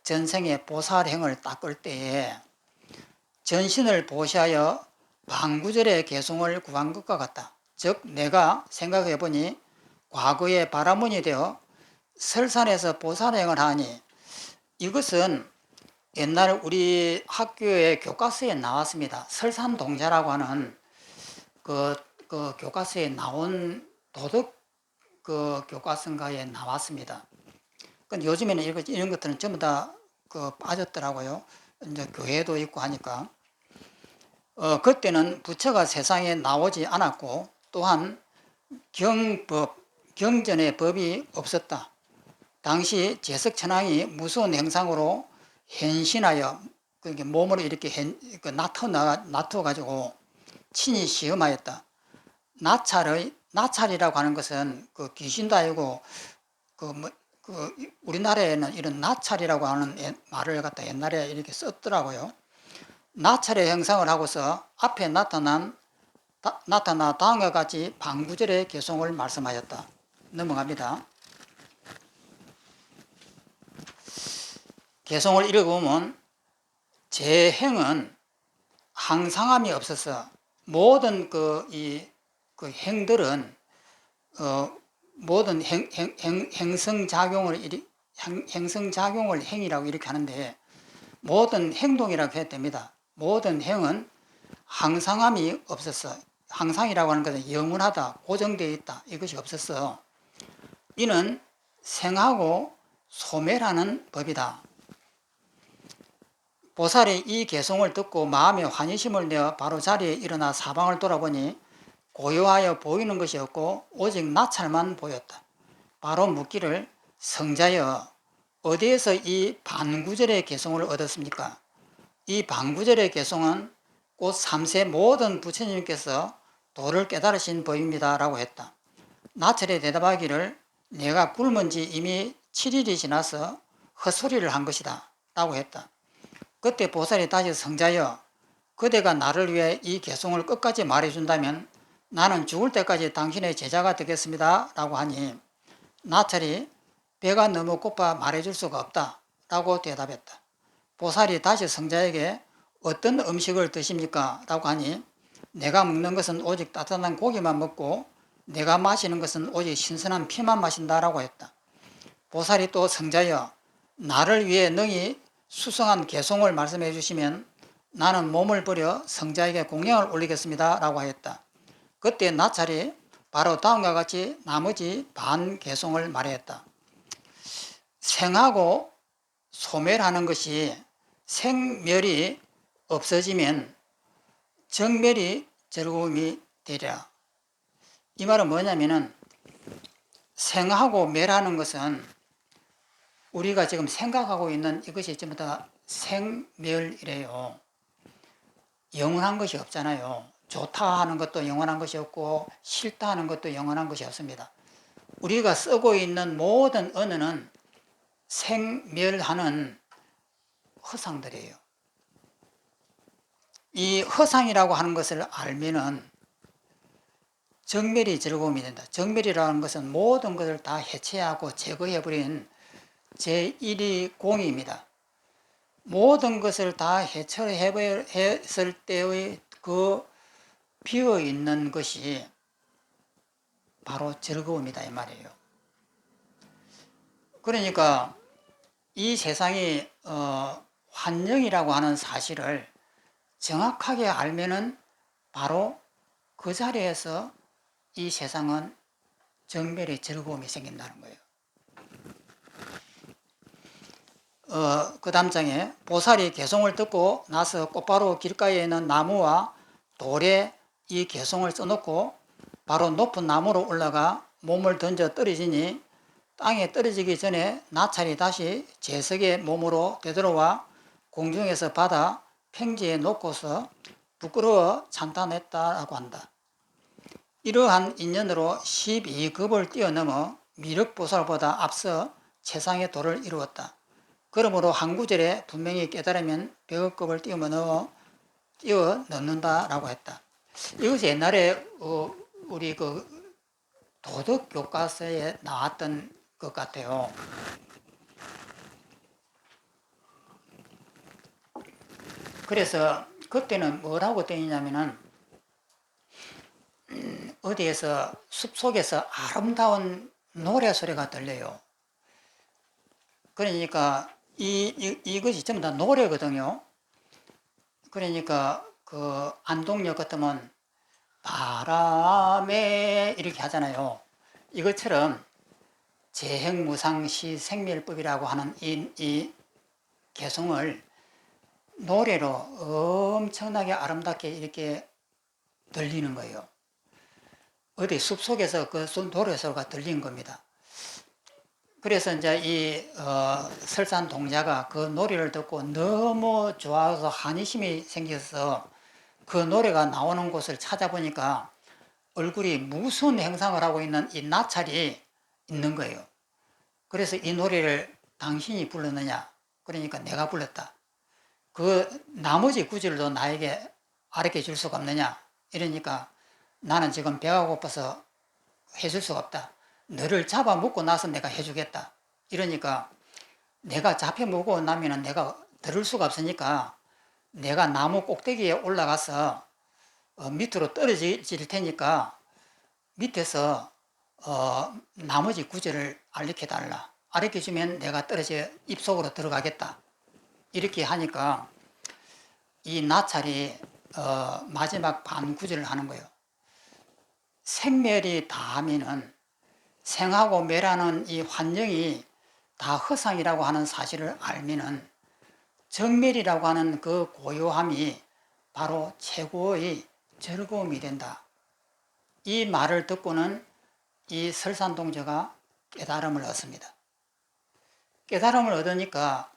전생에 보살행을 닦을 때에 전신을 보시하여 방구절의 개송을 구한 것과 같다. 즉 내가 생각해 보니 과거에 바라문이 되어 설산에서 보살행을 하니 이것은 옛날 우리 학교의 교과서에 나왔습니다. 설산동자라고 하는 그 교과서에 나온 도덕 교과서인가에 나왔습니다. 근데 요즘에는 이런 것들은 전부 다 빠졌더라고요. 이제 교회도 있고 하니까. 그때는 부처가 세상에 나오지 않았고 또한 경전의 법이 없었다. 당시 제석천왕이 무서운 행상으로 현신하여 몸으로 이렇게 나타가지고 친히 시험하였다. 나찰이라고 하는 것은 귀신도 아니고 우리나라에는 이런 나찰이라고 하는 말을 갖다 옛날에 이렇게 썼더라고요. 나찰의 형상을 하고서 앞에 나타나 다음과 같이 방구절의 개송을 말씀하였다. 넘어갑니다. 개송을 읽어보면 제 행은 항상함이 없어서 모든 행들은 모든 행성작용을 행이라고 이렇게 하는데 모든 행동이라고 해야 됩니다. 모든 행은 항상함이 없었어. 항상이라고 하는 것은 영원하다, 고정되어 있다, 이것이 없었어. 이는 생하고 소멸하는 법이다. 보살이 이 개송을 듣고 마음에 환희심을 내어 바로 자리에 일어나 사방을 돌아보니 고요하여 보이는 것이 없고 오직 나찰만 보였다. 바로 묻기를 성자여 어디에서 이 반구절의 개송을 얻었습니까? 이 반구절의 개송은 곧 3세 모든 부처님께서 도를 깨달으신 법입니다 라고 했다. 나찰이 대답하기를 내가 굶은 지 이미 7일이 지나서 헛소리를 한 것이다 라고 했다. 그때 보살이 다시 성자여 그대가 나를 위해 이 개송을 끝까지 말해준다면 나는 죽을 때까지 당신의 제자가 되겠습니다 라고 하니 나찰이 배가 너무 고파 말해줄 수가 없다 라고 대답했다. 보살이 다시 성자에게 어떤 음식을 드십니까? 라고 하니 내가 먹는 것은 오직 따뜻한 고기만 먹고 내가 마시는 것은 오직 신선한 피만 마신다 라고 했다. 보살이 또 성자여 나를 위해 능히 수성한 개송을 말씀해 주시면 나는 몸을 버려 성자에게 공양을 올리겠습니다 라고 하였다. 그때 나찰이 바로 다음과 같이 나머지 반 개송을 말했다. 생하고 소멸하는 것이 생멸이 없어지면 정멸이 즐거움이 되리라. 이 말은 뭐냐면은 생하고 멸하는 것은 우리가 지금 생각하고 있는 이것이 전부 다 생멸이래요. 영원한 것이 없잖아요. 좋다 하는 것도 영원한 것이 없고 싫다 하는 것도 영원한 것이 없습니다. 우리가 쓰고 있는 모든 언어는 생멸하는 허상들이에요. 이 허상이라고 하는 것을 알면은 정멸이 즐거움이 된다. 정멸이라는 것은 모든 것을 다 해체하고 제거해버린 제1의 공의입니다. 모든 것을 다 해체했을 때의 그 비어있는 것이 바로 즐거움이다 이 말이에요. 그러니까 이 세상이 환영이라고 하는 사실을 정확하게 알면은 바로 그 자리에서 이 세상은 정멸의 즐거움이 생긴다는 거예요. 그 다음 장에 보살이 개송을 듣고 나서 곧바로 길가에 있는 나무와 돌에 이 개송을 써놓고 바로 높은 나무로 올라가 몸을 던져 떨어지니 땅에 떨어지기 전에 나찰이 다시 재석의 몸으로 되돌아와 공중에서 받아 평지에 놓고서 부끄러워 찬탄했다라고 한다. 이러한 인연으로 12급을 뛰어넘어 미륵보살보다 앞서 최상의 도를 이루었다. 그러므로 한 구절에 분명히 깨달으면 100급을 뛰어넘는다라고 했다. 이것이 옛날에 우리 그 도덕 교과서에 나왔던 것 같아요. 그래서 그때는 뭐라고 되냐면은 어디에서 숲속에서 아름다운 노래 소리가 들려요. 그러니까 이것이 전부 다 노래거든요. 그러니까 그 안동역 같으면 바람에 이렇게 하잖아요. 이것처럼 재행무상시 생멸법이라고 하는 이 개성을 노래로 엄청나게 아름답게 이렇게 들리는 거예요. 어디 숲속에서 그 노래소리가 들린 겁니다. 그래서 이제 이 설산 동자가 그 노래를 듣고 너무 좋아서 한의심이 생겨서 그 노래가 나오는 곳을 찾아보니까 얼굴이 무슨 행상을 하고 있는 이 나찰이 있는 거예요. 그래서 이 노래를 당신이 불렀느냐? 그러니까 내가 불렀다. 그 나머지 구절도 나에게 가르쳐 줄 수가 없느냐? 이러니까 나는 지금 배가 고파서 해줄 수가 없다. 너를 잡아먹고 나서 내가 해주겠다. 이러니까 내가 잡혀먹고 나면은 내가 들을 수가 없으니까 내가 나무 꼭대기에 올라가서 밑으로 떨어질 테니까 밑에서 나머지 구절을 알려달라. 알려주면 내가 떨어져 입속으로 들어가겠다. 이렇게 하니까 이 나찰이 마지막 반 구절을 하는 거예요. 생멸이 다하면은 생하고 멸하는 이 환경이 다 허상이라고 하는 사실을 알면은 정멸이라고 하는 그 고요함이 바로 최고의 즐거움이 된다. 이 말을 듣고는 이 설산동자가 깨달음을 얻습니다. 깨달음을 얻으니까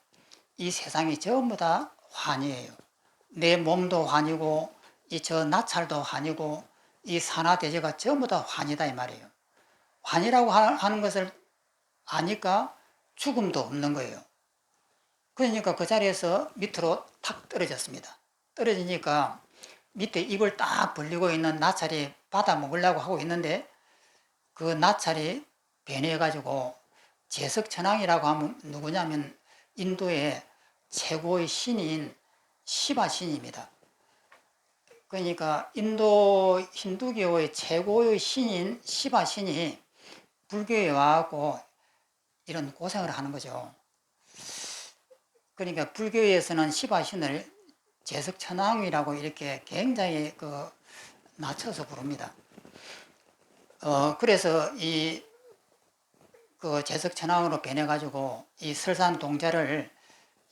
이 세상이 전부 다 환이에요. 내 몸도 환이고 이 저 나찰도 환이고 이 산하대저가 전부 다 환이다 이 말이에요. 환이라고 하는 것을 아니까 죽음도 없는 거예요. 그러니까 그 자리에서 밑으로 탁 떨어졌습니다. 떨어지니까 밑에 입을 딱 벌리고 있는 나찰이 받아 먹으려고 하고 있는데 그 나찰이 변해가지고 제석천왕이라고 하면 누구냐면 인도의 최고의 신인 시바 신입니다. 그러니까 인도 힌두교의 최고의 신인 시바 신이 불교에 와갖고 이런 고생을 하는 거죠. 그러니까 불교에서는 시바신을 제석천왕이라고 이렇게 굉장히 낮춰서 부릅니다. 그래서 그 제석천왕으로 변해가지고 이 설산동자를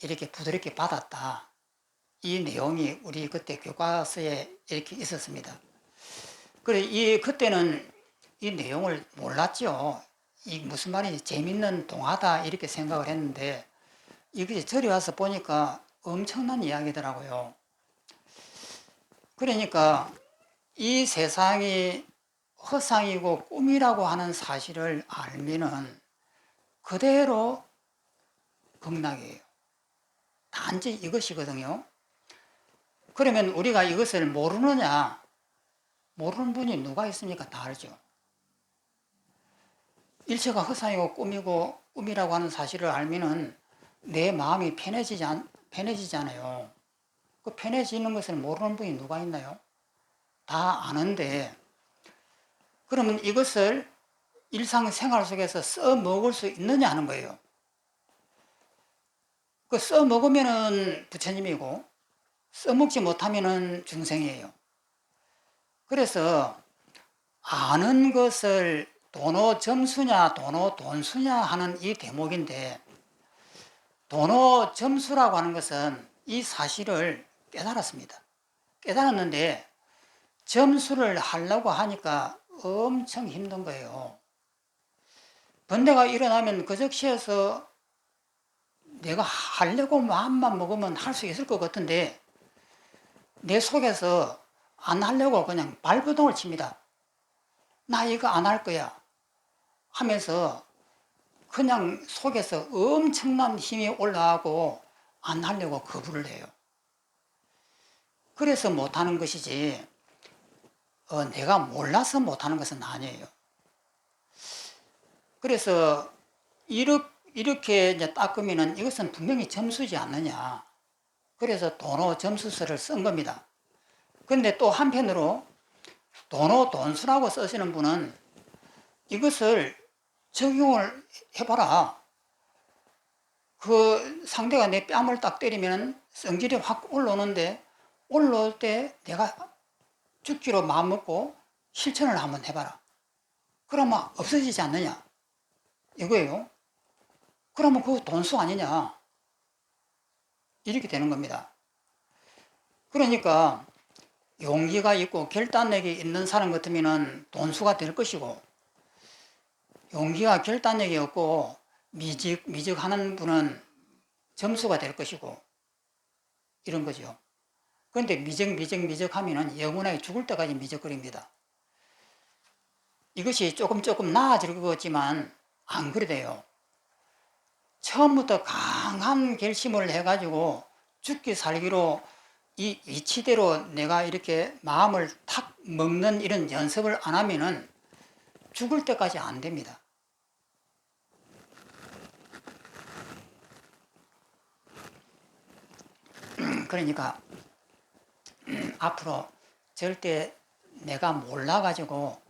이렇게 부드럽게 받았다. 이 내용이 우리 그때 교과서에 이렇게 있었습니다. 그래, 그때는 이 내용을 몰랐죠. 이 무슨 말인지 재밌는 동화다 이렇게 생각을 했는데 이게 저리 와서 보니까 엄청난 이야기더라고요. 그러니까 이 세상이 허상이고 꿈이라고 하는 사실을 알면은 그대로 극락이에요. 단지 이것이거든요. 그러면 우리가 이것을 모르느냐? 모르는 분이 누가 있습니까? 다 알죠. 일체가 허상이고 꿈이라고 하는 사실을 알면은 내 마음이 편해지잖아요. 그 편해지는 것을 모르는 분이 누가 있나요? 다 아는데, 그러면 이것을 일상생활 속에서 써먹을 수 있느냐 하는 거예요. 그 써먹으면은 부처님이고, 써먹지 못하면은 중생이에요. 그래서 아는 것을 도노 점수냐, 도노 돈수냐 하는 이 대목인데, 도노 점수라고 하는 것은 이 사실을 깨달았습니다. 깨달았는데, 점수를 하려고 하니까 엄청 힘든 거예요. 번뇌가 일어나면 그 즉시에서 내가 하려고 마음만 먹으면 할 수 있을 것 같은데 내 속에서 안 하려고 그냥 발버둥을 칩니다. 나 이거 안 할 거야 하면서 그냥 속에서 엄청난 힘이 올라가고 안 하려고 거부를 해요. 그래서 못하는 것이지 내가 몰라서 못하는 것은 아니에요. 그래서 이렇게 이제 닦으면은 이것은 분명히 점수지 않느냐. 그래서 도노 점수서를 쓴 겁니다. 그런데 또 한편으로 도노 돈수라고 쓰시는 분은 이것을 적용을 해봐라. 그 상대가 내 뺨을 딱 때리면 성질이 확 올라오는데 올라올 때 내가 죽기로 마음먹고 실천을 한번 해봐라. 그러면 없어지지 않느냐. 이거예요. 그러면 그거 돈수 아니냐. 이렇게 되는 겁니다. 그러니까 용기가 있고 결단력이 있는 사람 같으면 돈수가 될 것이고, 용기가 결단력이 없고 미적하는 분은 점수가 될 것이고, 이런 거죠. 그런데 미적 하면은 영원하게 죽을 때까지 미적거립니다. 이것이 조금 나아질 것 같지만 안 그래요. 처음부터 강한 결심을 해가지고 죽기 살기로 이 이치대로 내가 이렇게 마음을 탁 먹는 이런 연습을 안 하면은 죽을 때까지 안 됩니다. 그러니까 앞으로 절대 내가 몰라가지고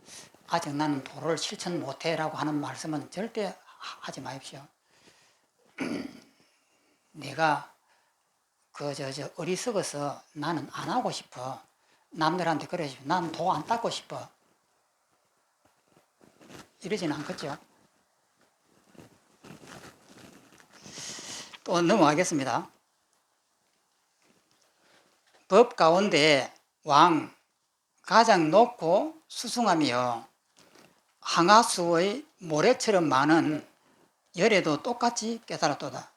아직 나는 도를 실천 못해라고 하는 말씀은 절대 하지 마십시오. 내가 어리석어서 나는 안 하고 싶어. 남들한테 그러지. 난 도 안 닦고 싶어. 이러진 않겠죠. 또 넘어가겠습니다. 법 가운데 왕, 가장 높고 수승하며 항하수의 모래처럼 많은 열에도 똑같이 깨달았도다.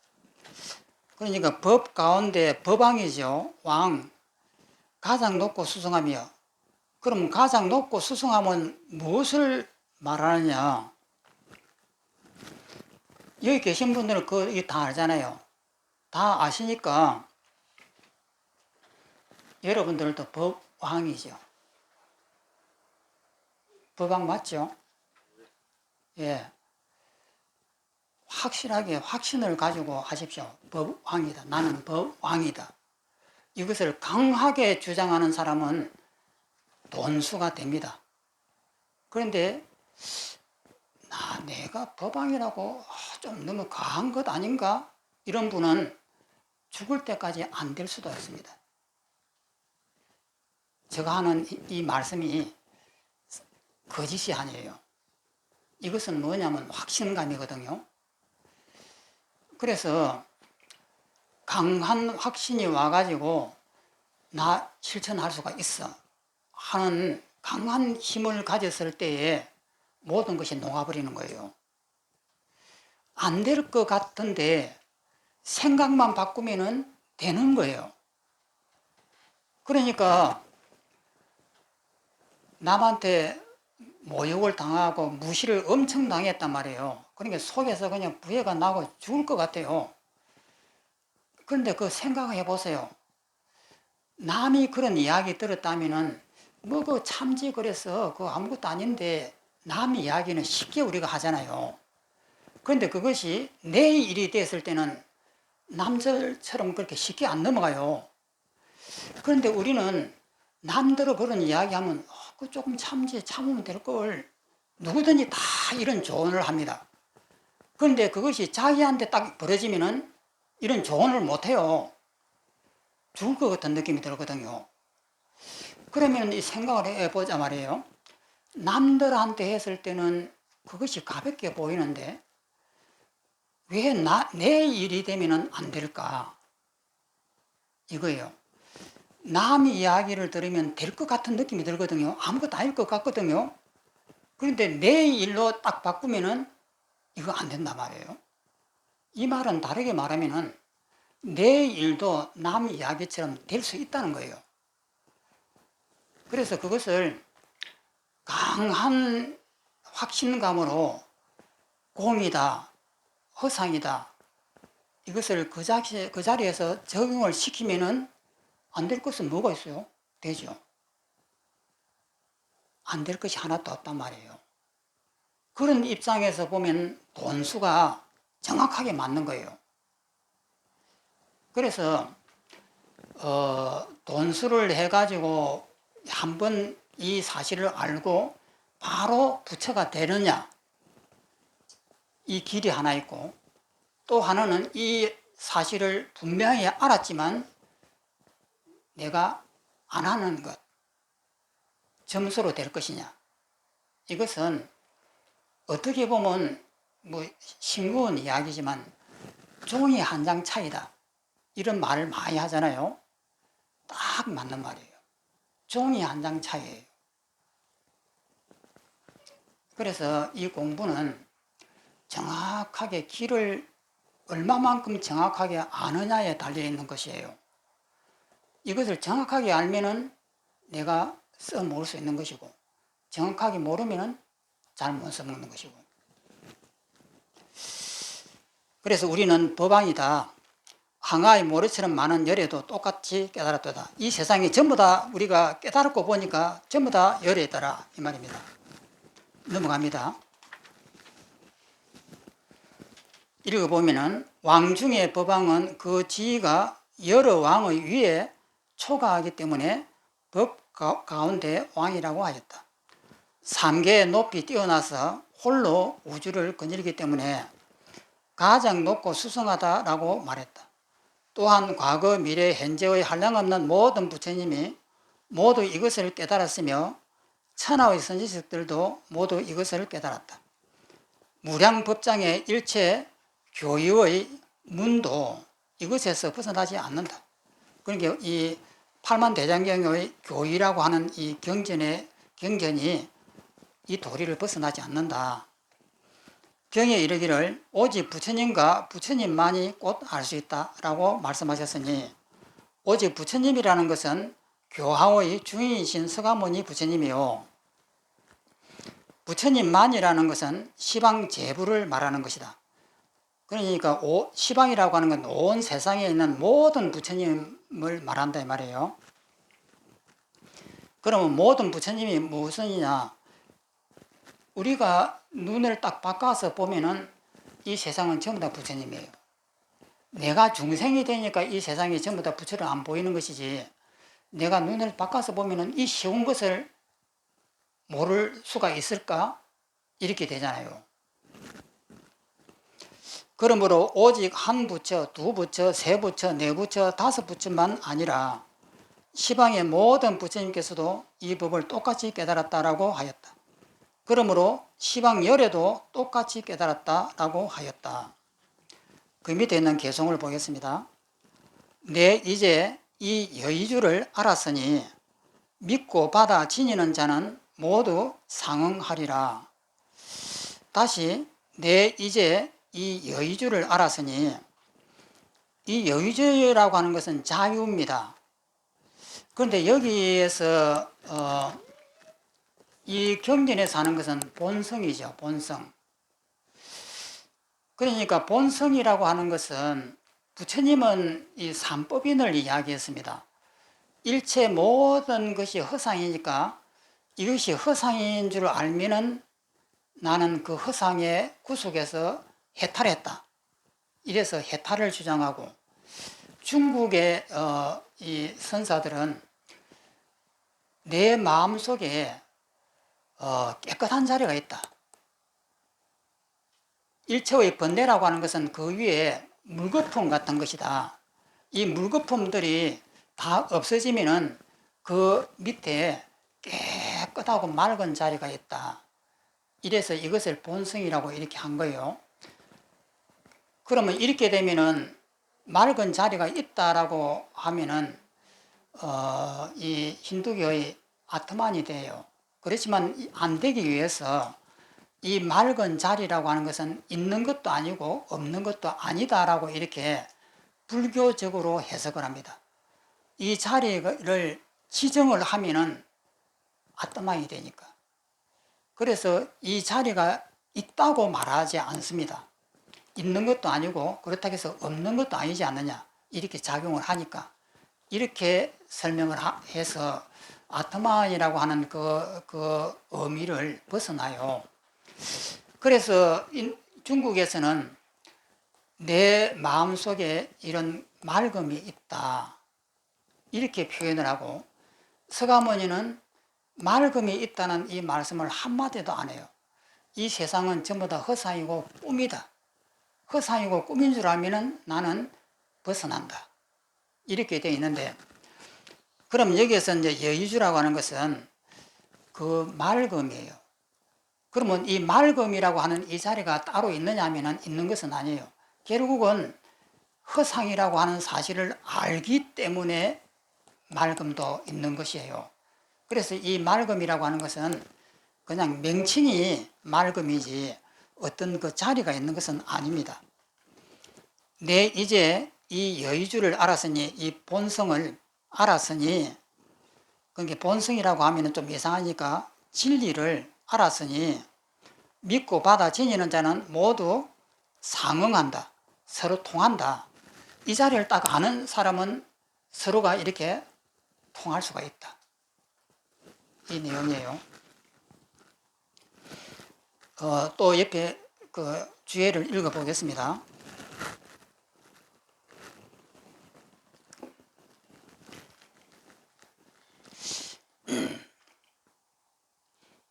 그러니까 법 가운데 법왕이죠. 왕, 가장 높고 수승하며. 그럼 가장 높고 수승하면 무엇을 말하느냐? 여기 계신 분들은 그거 다 알잖아요. 다 아시니까 여러분들도 법왕이죠. 법왕 맞죠? 예. 확실하게 확신을 가지고 하십시오. 법왕이다. 나는 법왕이다. 이것을 강하게 주장하는 사람은 돈수가 됩니다. 그런데 내가 법왕이라고 좀 너무 강한 것 아닌가? 이런 분은 죽을 때까지 안 될 수도 있습니다. 제가 하는 이 말씀이 거짓이 아니에요. 이것은 뭐냐면 확신감이거든요. 그래서 강한 확신이 와가지고 나 실천할 수가 있어 하는 강한 힘을 가졌을 때에 모든 것이 녹아버리는 거예요. 안 될 것 같은데 생각만 바꾸면 되는 거예요. 그러니까 남한테 모욕을 당하고 무시를 엄청 당했단 말이에요. 그러니까 속에서 그냥 부해가 나고 죽을 것 같아요. 그런데 그 생각해 보세요. 남이 그런 이야기 들었다면은 뭐 그 참지 그래서 그 아무것도 아닌데 남 이야기는 쉽게 우리가 하잖아요. 그런데 그것이 내 일이 됐을 때는 남들처럼 그렇게 쉽게 안 넘어가요. 그런데 우리는 남들은 그런 이야기하면 그 조금 참으면 될 걸 누구든지 다 이런 조언을 합니다. 그런데 그것이 자기한테 딱 벌어지면은 이런 조언을 못 해요. 죽을 것 같은 느낌이 들거든요. 그러면 이 생각을 해보자 말이에요. 남들한테 했을 때는 그것이 가볍게 보이는데 왜 내 일이 되면 안 될까? 이거예요. 남 이야기를 들으면 될 것 같은 느낌이 들거든요. 아무것도 아닐 것 같거든요. 그런데 내 일로 딱 바꾸면은 이거 안 된단 말이에요. 이 말은 다르게 말하면은 내 일도 남 이야기처럼 될 수 있다는 거예요. 그래서 그것을 강한 확신감으로 공이다, 허상이다, 이것을 그 자리에서 적용을 시키면은 안 될 것은 뭐가 있어요? 되죠. 안 될 것이 하나도 없단 말이에요. 그런 입장에서 보면 돈수가 정확하게 맞는 거예요. 그래서 돈수를 해가지고 한번 이 사실을 알고 바로 부처가 되느냐, 이 길이 하나 있고, 또 하나는 이 사실을 분명히 알았지만 내가 안 하는 것, 점수로 될 것이냐. 이것은 어떻게 보면 뭐 싱거운 이야기지만 종이 한 장 차이다, 이런 말을 많이 하잖아요. 딱 맞는 말이에요. 종이 한 장 차이예요. 그래서 이 공부는 정확하게 길을 얼마만큼 정확하게 아느냐에 달려있는 것이에요. 이것을 정확하게 알면은 내가 써먹을 수 있는 것이고, 정확하게 모르면은 잘 못 써먹는 것이고. 그래서 우리는 법왕이다, 항아의 모래처럼 많은 열애도 똑같이 깨달았도다. 이 세상이 전부 다 우리가 깨달았고 보니까 전부 다 열애더라, 이 말입니다. 넘어갑니다. 읽어보면은 왕 중의 법왕은 그 지위가 여러 왕의 위에 초가하기 때문에 법 가운데 왕이라고 하였다. 삼계에 높이 뛰어나서 홀로 우주를 거닐기 때문에 가장 높고 수성하다라고 말했다. 또한 과거, 미래, 현재의 한량없는 모든 부처님이 모두 이것을 깨달았으며 천하의 선지식들도 모두 이것을 깨달았다. 무량법장의 일체 교유의 문도 이것에서 벗어나지 않는다. 그러니까 이 팔만대장경의 교유라고 하는 이 경전이 이 도리를 벗어나지 않는다. 경에 이르기를 오직 부처님과 부처님만이 곧 알 수 있다라고 말씀하셨으니, 오직 부처님이라는 것은 교하의 중인이신 서가모니 부처님이요, 부처님만이라는 것은 시방제부를 말하는 것이다. 그러니까 시방이라고 하는 건 온 세상에 있는 모든 부처님을 말한다 이 말이에요. 그러면 모든 부처님이 무엇이냐? 우리가 눈을 딱 바꿔서 보면은 이 세상은 전부 다 부처님이에요. 내가 중생이 되니까 이 세상이 전부 다 부처를 안 보이는 것이지, 내가 눈을 바꿔서 보면은 이 쉬운 것을 모를 수가 있을까? 이렇게 되잖아요. 그러므로 오직 한 부처, 두 부처, 세 부처, 네 부처, 다섯 부처만 아니라 시방의 모든 부처님께서도 이 법을 똑같이 깨달았다라고 하였다. 그러므로 시방열에도 똑같이 깨달았다라고 하였다. 그 밑에 있는 개송을 보겠습니다. 내 이제 이 여의주를 알았으니 믿고 받아 지니는 자는 모두 상응하리라. 다시 내 이제 이 여의주를 알았으니, 이 여의주라고 하는 것은 자유입니다. 그런데 여기에서 이 경전에서 하는 것은 본성이죠. 본성. 그러니까 본성이라고 하는 것은 부처님은 이 삼법인을 이야기했습니다. 일체 모든 것이 허상이니까 이것이 허상인 줄 알면은 나는 그 허상의 구속에서 해탈했다. 이래서 해탈을 주장하고, 중국의 이 선사들은 내 마음속에 깨끗한 자리가 있다. 일체의 번뇌라고 하는 것은 그 위에 물거품 같은 것이다. 이 물거품들이 다 없어지면은 그 밑에 깨끗하고 맑은 자리가 있다. 이래서 이것을 본성이라고 이렇게 한 거예요. 그러면 이렇게 되면은 맑은 자리가 있다라고 하면은 이 힌두교의 아트만이 돼요. 그렇지만 안 되기 위해서 이 맑은 자리라고 하는 것은 있는 것도 아니고 없는 것도 아니다라고 이렇게 불교적으로 해석을 합니다. 이 자리를 지정을 하면은 아트만이 되니까. 그래서 이 자리가 있다고 말하지 않습니다. 있는 것도 아니고 그렇다고 해서 없는 것도 아니지 않느냐, 이렇게 작용을 하니까 이렇게 설명을 해서 아트만이라고 하는 그 의미를 벗어나요. 그래서 중국에서는 내 마음속에 이런 맑음이 있다, 이렇게 표현을 하고, 서가모니는 맑음이 있다는 이 말씀을 한마디도 안 해요. 이 세상은 전부 다 허상이고 꿈이다. 허상이고 꿈인 줄 알면은 나는 벗어난다. 이렇게 되어 있는데, 그럼 여기에서 이제 여의주라고 하는 것은 그 맑음이에요. 그러면 이 맑음이라고 하는 이 자리가 따로 있느냐 하면은 있는 것은 아니에요. 결국은 허상이라고 하는 사실을 알기 때문에 맑음도 있는 것이에요. 그래서 이 맑음이라고 하는 것은 그냥 명칭이 맑음이지 어떤 그 자리가 있는 것은 아닙니다. 내 이제 이 여의주를 알았으니, 이 본성을 알았으니, 그러니까 본성이라고 하면 좀 이상하니까 진리를 알았으니 믿고 받아 지니는 자는 모두 상응한다. 서로 통한다. 이 자리를 딱 아는 사람은 서로가 이렇게 통할 수가 있다. 이 내용이에요. 또 옆에 그 주예를 읽어 보겠습니다.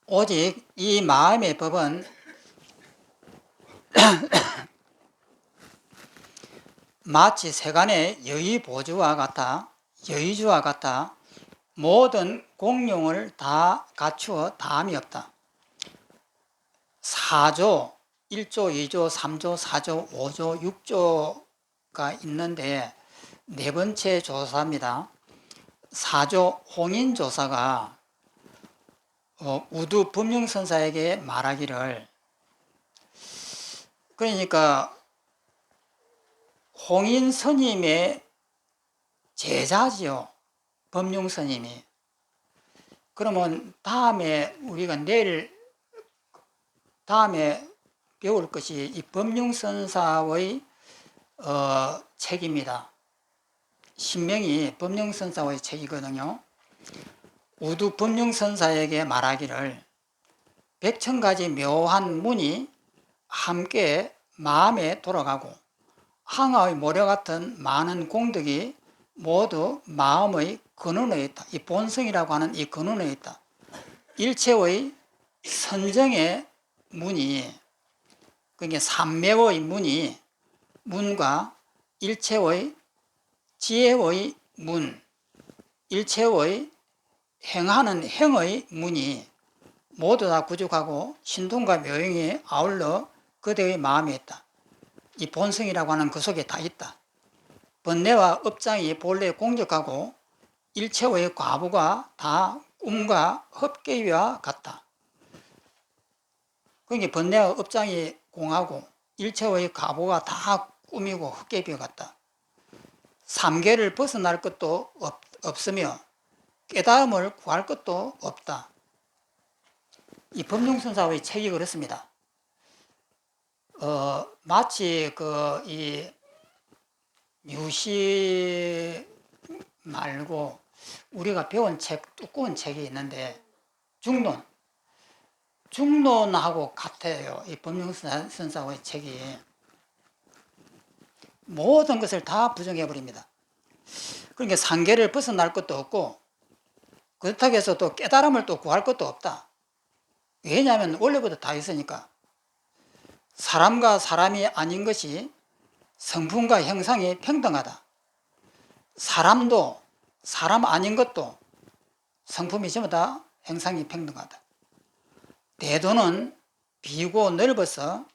오직 이 마음의 법은 마치 세간의 여의보주와 같아, 여의주와 같아 모든 공용을 다 갖추어 다함이 없다. 4조, 1조, 2조, 3조, 4조, 5조, 6조가 있는데 네 번째 조사입니다. 4조 홍인조사가 우두 법륜선사에게 말하기를, 그러니까 홍인 스님의 제자지요, 법륜 스님이. 그러면 우리가 다음에 배울 것이 이 법륜 선사의 책입니다. 신명이 법륜 선사의 책이거든요. 우두 법륜 선사에게 말하기를, 백천가지 묘한 문이 함께 마음에 돌아가고 항아의 모래 같은 많은 공덕이 모두 마음의 근원에 있다. 이 본성이라고 하는 이 근원에 있다. 일체의 선정의 문이, 그게 삼매의 문이 문과 일체의 지혜의 문, 일체의 행하는 행의 문이 모두 다 구족하고 신통과 묘용이 아울러 그대의 마음에 있다. 이 본성이라고 하는 그 속에 다 있다. 번뇌와 업장이 본래 공적하고 일체의 과부가 다 꿈과 헛개비와 같다. 그러니까 번뇌와 업장이 공하고 일체의 과부가 다 꿈이고 헛개비와 같다. 삼계를 벗어날 것도 없으며 깨달음을 구할 것도 없다. 이 법륜선사의 책이 그렇습니다. 마치 이 유시 말고 우리가 배운 책, 두꺼운 책이 있는데 중론하고 같아요. 이 법륜선사의 책이 모든 것을 다 부정해버립니다. 그러니까 상계를 벗어날 것도 없고 그렇다고 해서 또 깨달음을 또 구할 것도 없다. 왜냐하면 원래부터 다 있으니까. 사람과 사람이 아닌 것이 성품과 형상이 평등하다. 사람도 사람 아닌 것도 성품이 전부 다 형상이 평등하다. 대도는 비고 넓어서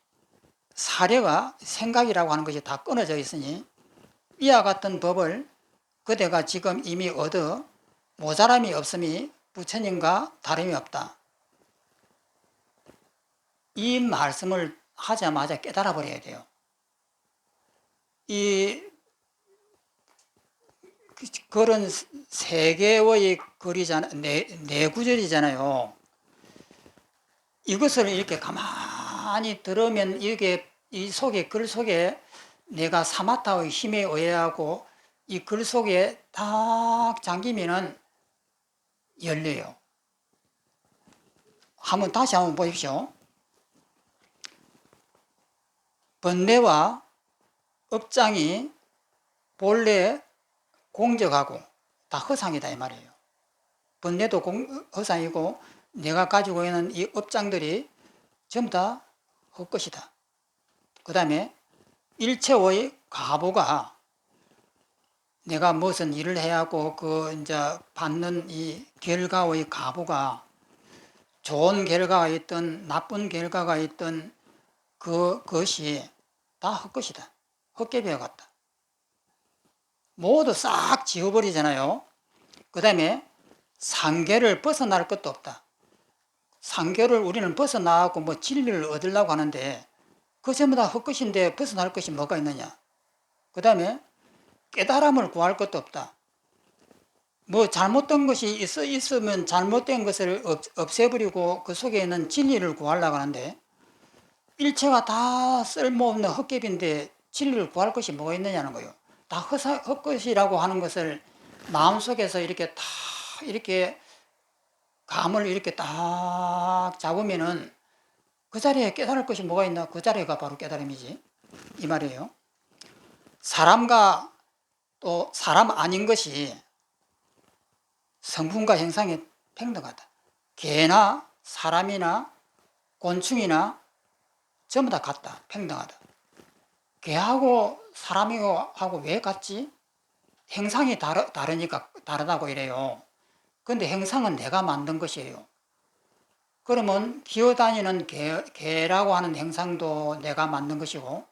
사려가 생각이라고 하는 것이 다 끊어져 있으니 이와 같은 법을 그대가 지금 이미 얻어 모자람이 없음이 부처님과 다름이 없다. 이 말씀을 하자마자 깨달아 버려야 돼요. 이 글은 세 개의 글이잖아요. 네 구절이잖아요. 이것을 이렇게 가만히 들으면 이게 이 속에 글 속에 내가 사마타의 힘에 의하고 이 글 속에 딱 잠기면은 열려요. 다시 한번 보십시오. 번뇌와 업장이 본래 공적하고 다 허상이다 이 말이에요. 번뇌도 허상이고 내가 가지고 있는 이 업장들이 전부 다 헛것이다. 그 다음에 일체의 가보가 내가 무슨 일을 해야 하고 이제 받는 이 결과의 가보가 좋은 결과가 있든 나쁜 결과가 있든 그것이 다 헛것이다. 헛개비와 같다. 모두 싹 지워버리잖아요. 그 다음에 상계를 벗어날 것도 없다. 상계를 우리는 벗어나고 뭐 진리를 얻으려고 하는데 그 전부 다 헛것인데 벗어날 것이 뭐가 있느냐. 그 다음에 깨달음을 구할 것도 없다. 뭐 잘못된 것이 있으면 잘못된 것을 없애버리고 그 속에 있는 진리를 구하려고 하는데 일체가 다 쓸모없는 헛개비인데 진리를 구할 것이 뭐가 있느냐는 거예요. 다 헛것이라고 하는 것을 마음속에서 이렇게 다 이렇게 감을 이렇게 딱 잡으면은 그 자리에 깨달을 것이 뭐가 있나? 그 자리가 바로 깨달음이지. 이 말이에요. 사람과 또 사람 아닌 것이 성품과 형상이 평등하다. 개나 사람이나 곤충이나 전부 다 같다. 평등하다. 개하고 사람하고 왜 같지? 형상이 다르니까 다르다고 이래요. 그런데 형상은 내가 만든 것이에요. 그러면 기어다니는 개라고 하는 형상도 내가 만든 것이고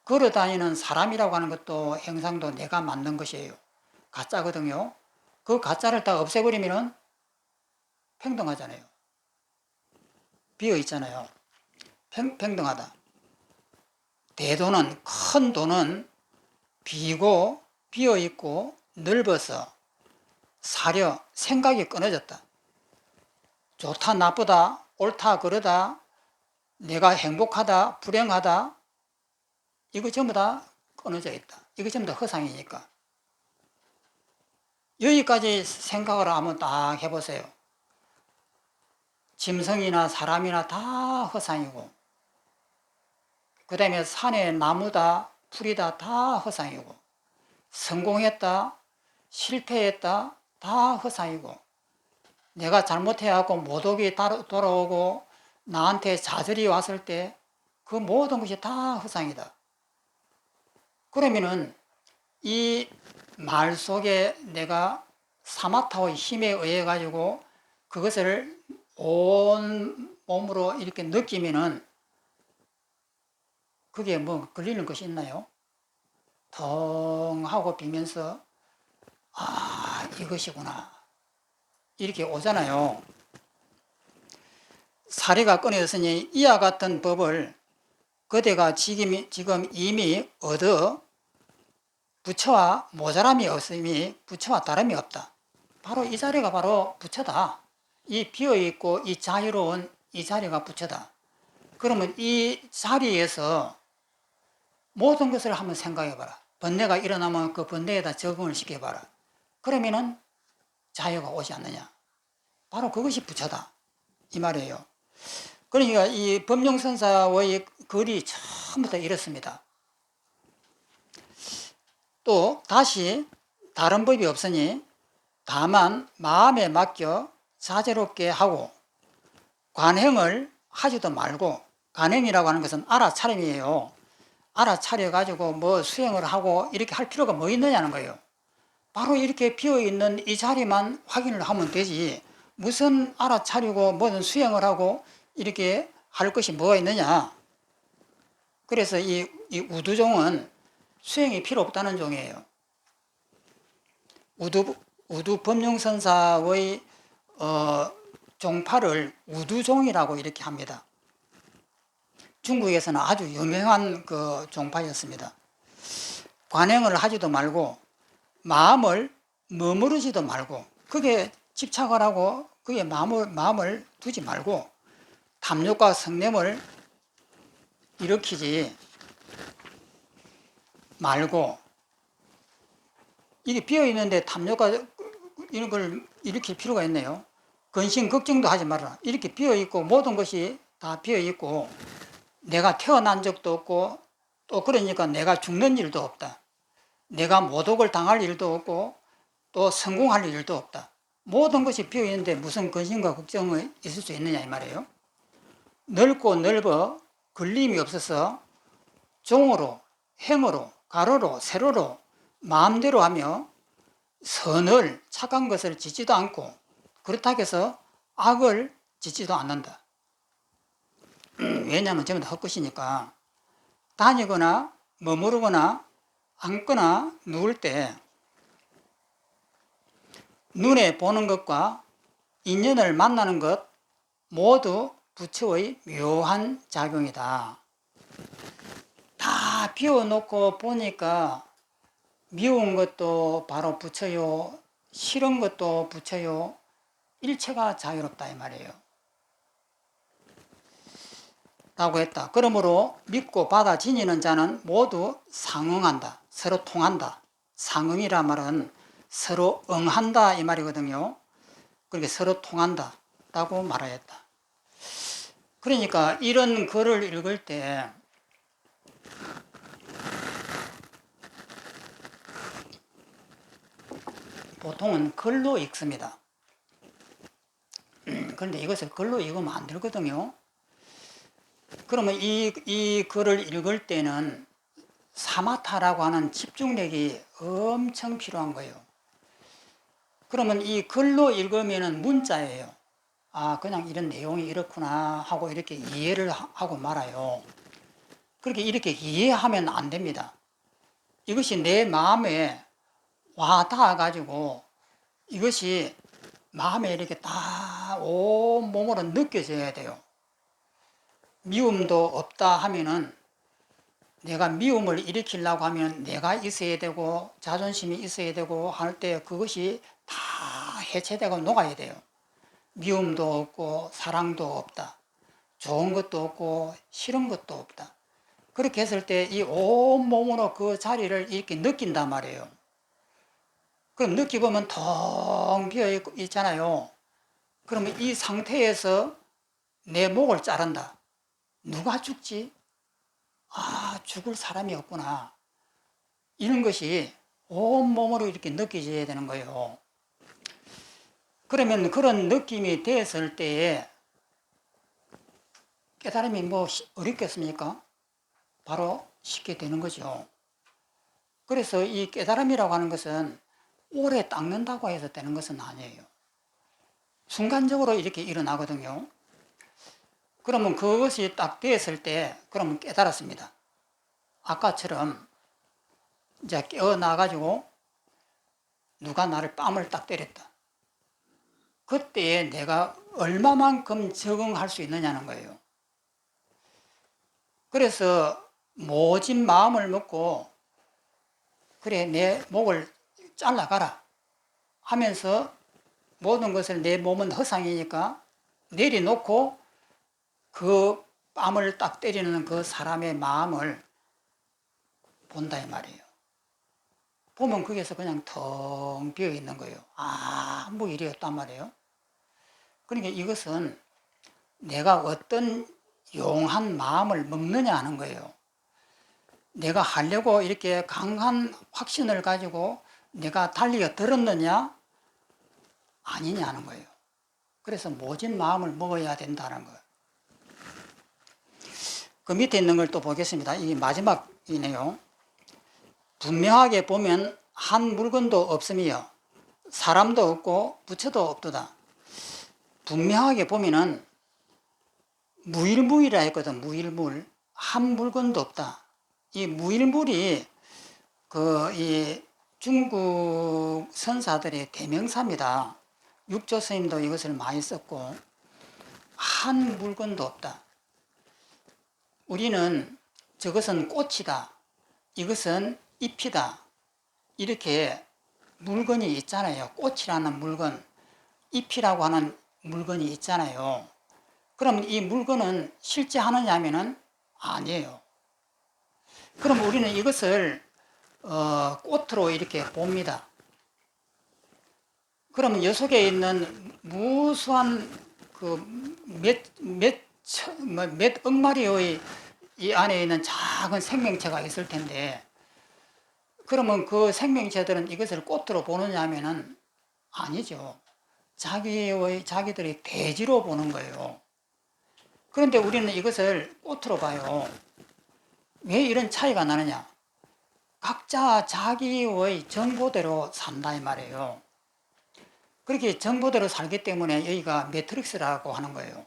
걸어다니는 사람이라고 하는 것도 형상도 내가 만든 것이에요. 가짜거든요. 그 가짜를 다 없애버리면 평등하잖아요. 비어 있잖아요. 평등하다. 대도는 큰 도는 비고 비어 있고 넓어서 사려 생각이 끊어졌다. 좋다 나쁘다 옳다 그르다 내가 행복하다 불행하다 이거 전부 다 끊어져 있다. 이거 전부 다 허상이니까. 여기까지 생각을 한번 딱 해보세요. 짐승이나 사람이나 다 허상이고 그 다음에 산에 나무다 풀이다 다 허상이고 성공했다 실패했다 다 허상이고 내가 잘못해갖고 모독이 돌아오고 나한테 좌절이 왔을 때 그 모든 것이 다 허상이다. 그러면은 이 말 속에 내가 사마타의 힘에 의해 가지고 그것을 온 몸으로 이렇게 느끼면은 그게 뭐 걸리는 것이 있나요? 덩 하고 비면서 아, 이것이구나 이렇게 오잖아요. 사리가 끊어졌으니 이와 같은 법을 그대가 지금 이미 얻어 부처와 모자람이 없음이 부처와 다름이 없다. 바로 이 자리가 바로 부처다. 이 비어있고 이 자유로운 이 자리가 부처다. 그러면 이 자리에서 모든 것을 한번 생각해봐라. 번뇌가 일어나면 그 번뇌에다 적응을 시켜봐라. 그러면은 자유가 오지 않느냐. 바로 그것이 부처다. 이 말이에요. 그러니까 이 법령선사의 글이 처음부터 이렇습니다. 또 다시 다른 법이 없으니 다만 마음에 맡겨 자제롭게 하고 관행을 하지도 말고, 관행이라고 하는 것은 알아차림이에요. 알아차려가지고 뭐 수행을 하고 이렇게 할 필요가 뭐 있느냐는 거예요. 바로 이렇게 비어있는 이 자리만 확인을 하면 되지 무슨 알아차리고 무슨 수행을 하고 이렇게 할 것이 뭐가 있느냐. 그래서 이 우두종은 수행이 필요 없다는 종이에요. 우두 법령선사의 종파를 우두종이라고 이렇게 합니다. 중국에서는 아주 유명한 그 종파였습니다. 관행을 하지도 말고 마음을 머무르지도 말고 그게 집착을 하고 그게 마음을 두지 말고 탐욕과 성냄을 일으키지 말고, 이게 비어있는데 탐욕과 이런 걸 일으킬 필요가 있네요. 근심 걱정도 하지 말아라. 이렇게 비어있고 모든 것이 다 비어있고 내가 태어난 적도 없고 또 그러니까 내가 죽는 일도 없다. 내가 모독을 당할 일도 없고 또 성공할 일도 없다. 모든 것이 비어있는데 무슨 근심과 걱정이 있을 수 있느냐 이 말이에요. 넓고 넓어 걸림이 없어서 종으로 행으로 가로로 세로로 마음대로 하며 선을 착한 것을 짓지도 않고 그렇다고 해서 악을 짓지도 않는다. 왜냐하면 전부 다 헛것이니까. 다니거나 머무르거나 앉거나 누울 때 눈에 보는 것과 인연을 만나는 것 모두 부처의 묘한 작용이다. 다 비워놓고 보니까 미운 것도 바로 부처요, 싫은 것도 부처요, 일체가 자유롭다 이 말이에요. 라고 했다. 그러므로 믿고 받아 지니는 자는 모두 상응한다. 서로 통한다. 상응이라 말은 서로 응한다 이 말이거든요. 그렇게 서로 통한다 라고 말하였다. 그러니까 이런 글을 읽을 때 보통은 글로 읽습니다. 그런데 이것을 글로 읽으면 안 되거든요. 그러면 이 글을 읽을 때는 사마타라고 하는 집중력이 엄청 필요한 거예요. 그러면 이 글로 읽으면 문자예요. 아, 그냥 이런 내용이 이렇구나 하고 이렇게 이해를 하고 말아요. 그렇게 이렇게 이해하면 안 됩니다. 이것이 내 마음에 와 닿아가지고 이것이 마음에 이렇게 다 온 몸으로 느껴져야 돼요. 미움도 없다 하면은 내가 미움을 일으키려고 하면 내가 있어야 되고 자존심이 있어야 되고 할 때 그것이 다 해체되고 녹아야 돼요. 미움도 없고 사랑도 없다. 좋은 것도 없고 싫은 것도 없다. 그렇게 했을 때 이 온몸으로 그 자리를 이렇게 느낀단 말이에요. 그럼 느끼고 보면 텅 비어 있잖아요. 그러면 이 상태에서 내 목을 자른다. 누가 죽지? 아, 죽을 사람이 없구나. 이런 것이 온몸으로 이렇게 느껴져야 되는 거예요. 그러면 그런 느낌이 됐을 때에 깨달음이 뭐 어렵겠습니까? 바로 쉽게 되는 거죠. 그래서 이 깨달음이라고 하는 것은 오래 닦는다고 해서 되는 것은 아니에요. 순간적으로 이렇게 일어나거든요. 그러면 그것이 딱 되었을 때 그러면 깨달았습니다. 아까처럼 이제 깨어나가지고 누가 나를 뺨을 딱 때렸다. 그때에 내가 얼마만큼 적응할 수 있느냐는 거예요. 그래서 모진 마음을 먹고 그래 내 목을 잘라가라 하면서 모든 것을 내 몸은 허상이니까 내려놓고 그 뺨을 딱 때리는 그 사람의 마음을 본다 이 말이에요. 보면 거기에서 그냥 텅 비어 있는 거예요. 아무 일이 없단 말이에요. 그러니까 이것은 내가 어떤 용한 마음을 먹느냐 하는 거예요. 내가 하려고 이렇게 강한 확신을 가지고 내가 달리어 들었느냐 아니냐 하는 거예요. 그래서 모진 마음을 먹어야 된다는 거예요. 그 밑에 있는 걸 또 보겠습니다. 이게 마지막이네요. 분명하게 보면 한 물건도 없으며 사람도 없고 부처도 없도다. 분명하게 보면은 무일무이라 했거든. 무일물. 한 물건도 없다. 이 무일물이 이 중국 선사들의 대명사입니다. 육조 스님도 이것을 많이 썼고, 한 물건도 없다. 우리는 저것은 꽃이다. 이것은 잎이다. 이렇게 물건이 있잖아요. 꽃이라는 물건, 잎이라고 하는 물건이 있잖아요. 그럼 이 물건은 실제 하느냐 하면은 아니에요. 그럼 우리는 이것을 꽃으로 이렇게 봅니다. 그러면 이 속에 있는 무수한 몇 억마리의 이 안에 있는 작은 생명체가 있을 텐데, 그러면 그 생명체들은 이것을 꽃으로 보느냐 하면은 아니죠. 자기들의 대지로 보는 거예요. 그런데 우리는 이것을 꽃으로 봐요. 왜 이런 차이가 나느냐? 각자 자기의 정보대로 산다 이 말이에요. 그렇게 정보대로 살기 때문에 여기가 매트릭스라고 하는 거예요.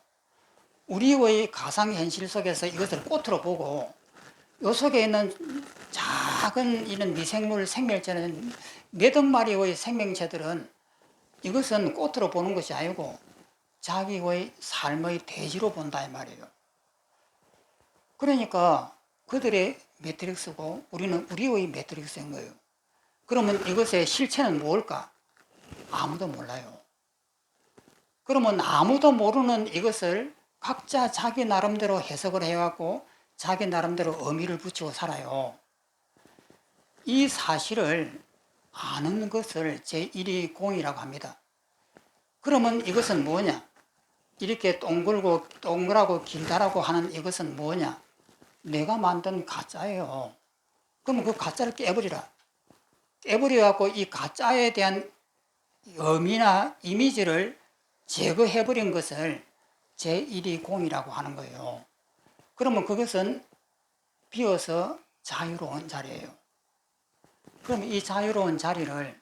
우리의 가상현실 속에서 이것을 꽃으로 보고 이 속에 있는 작은 이런 미생물 생명체는 몇억 마리의 생명체들은 이것은 꽃으로 보는 것이 아니고 자기의 삶의 대지로 본다 이 말이에요. 그러니까 그들의 매트릭스고 우리는 우리의 매트릭스인 거예요. 그러면 이것의 실체는 뭘까? 아무도 몰라요. 그러면 아무도 모르는 이것을 각자 자기 나름대로 해석을 해갖고 자기 나름대로 의미를 붙이고 살아요. 이 사실을 아는 것을 제1위 공이라고 합니다. 그러면 이것은 뭐냐? 이렇게 동글하고 길다라고 하는 이것은 뭐냐? 내가 만든 가짜예요. 그러면 그 가짜를 깨버리라. 깨버려갖고 이 가짜에 대한 의미나 이미지를 제거해버린 것을 제1위 공이라고 하는 거예요. 그러면 그것은 비어서 자유로운 자리예요. 그러면 이 자유로운 자리를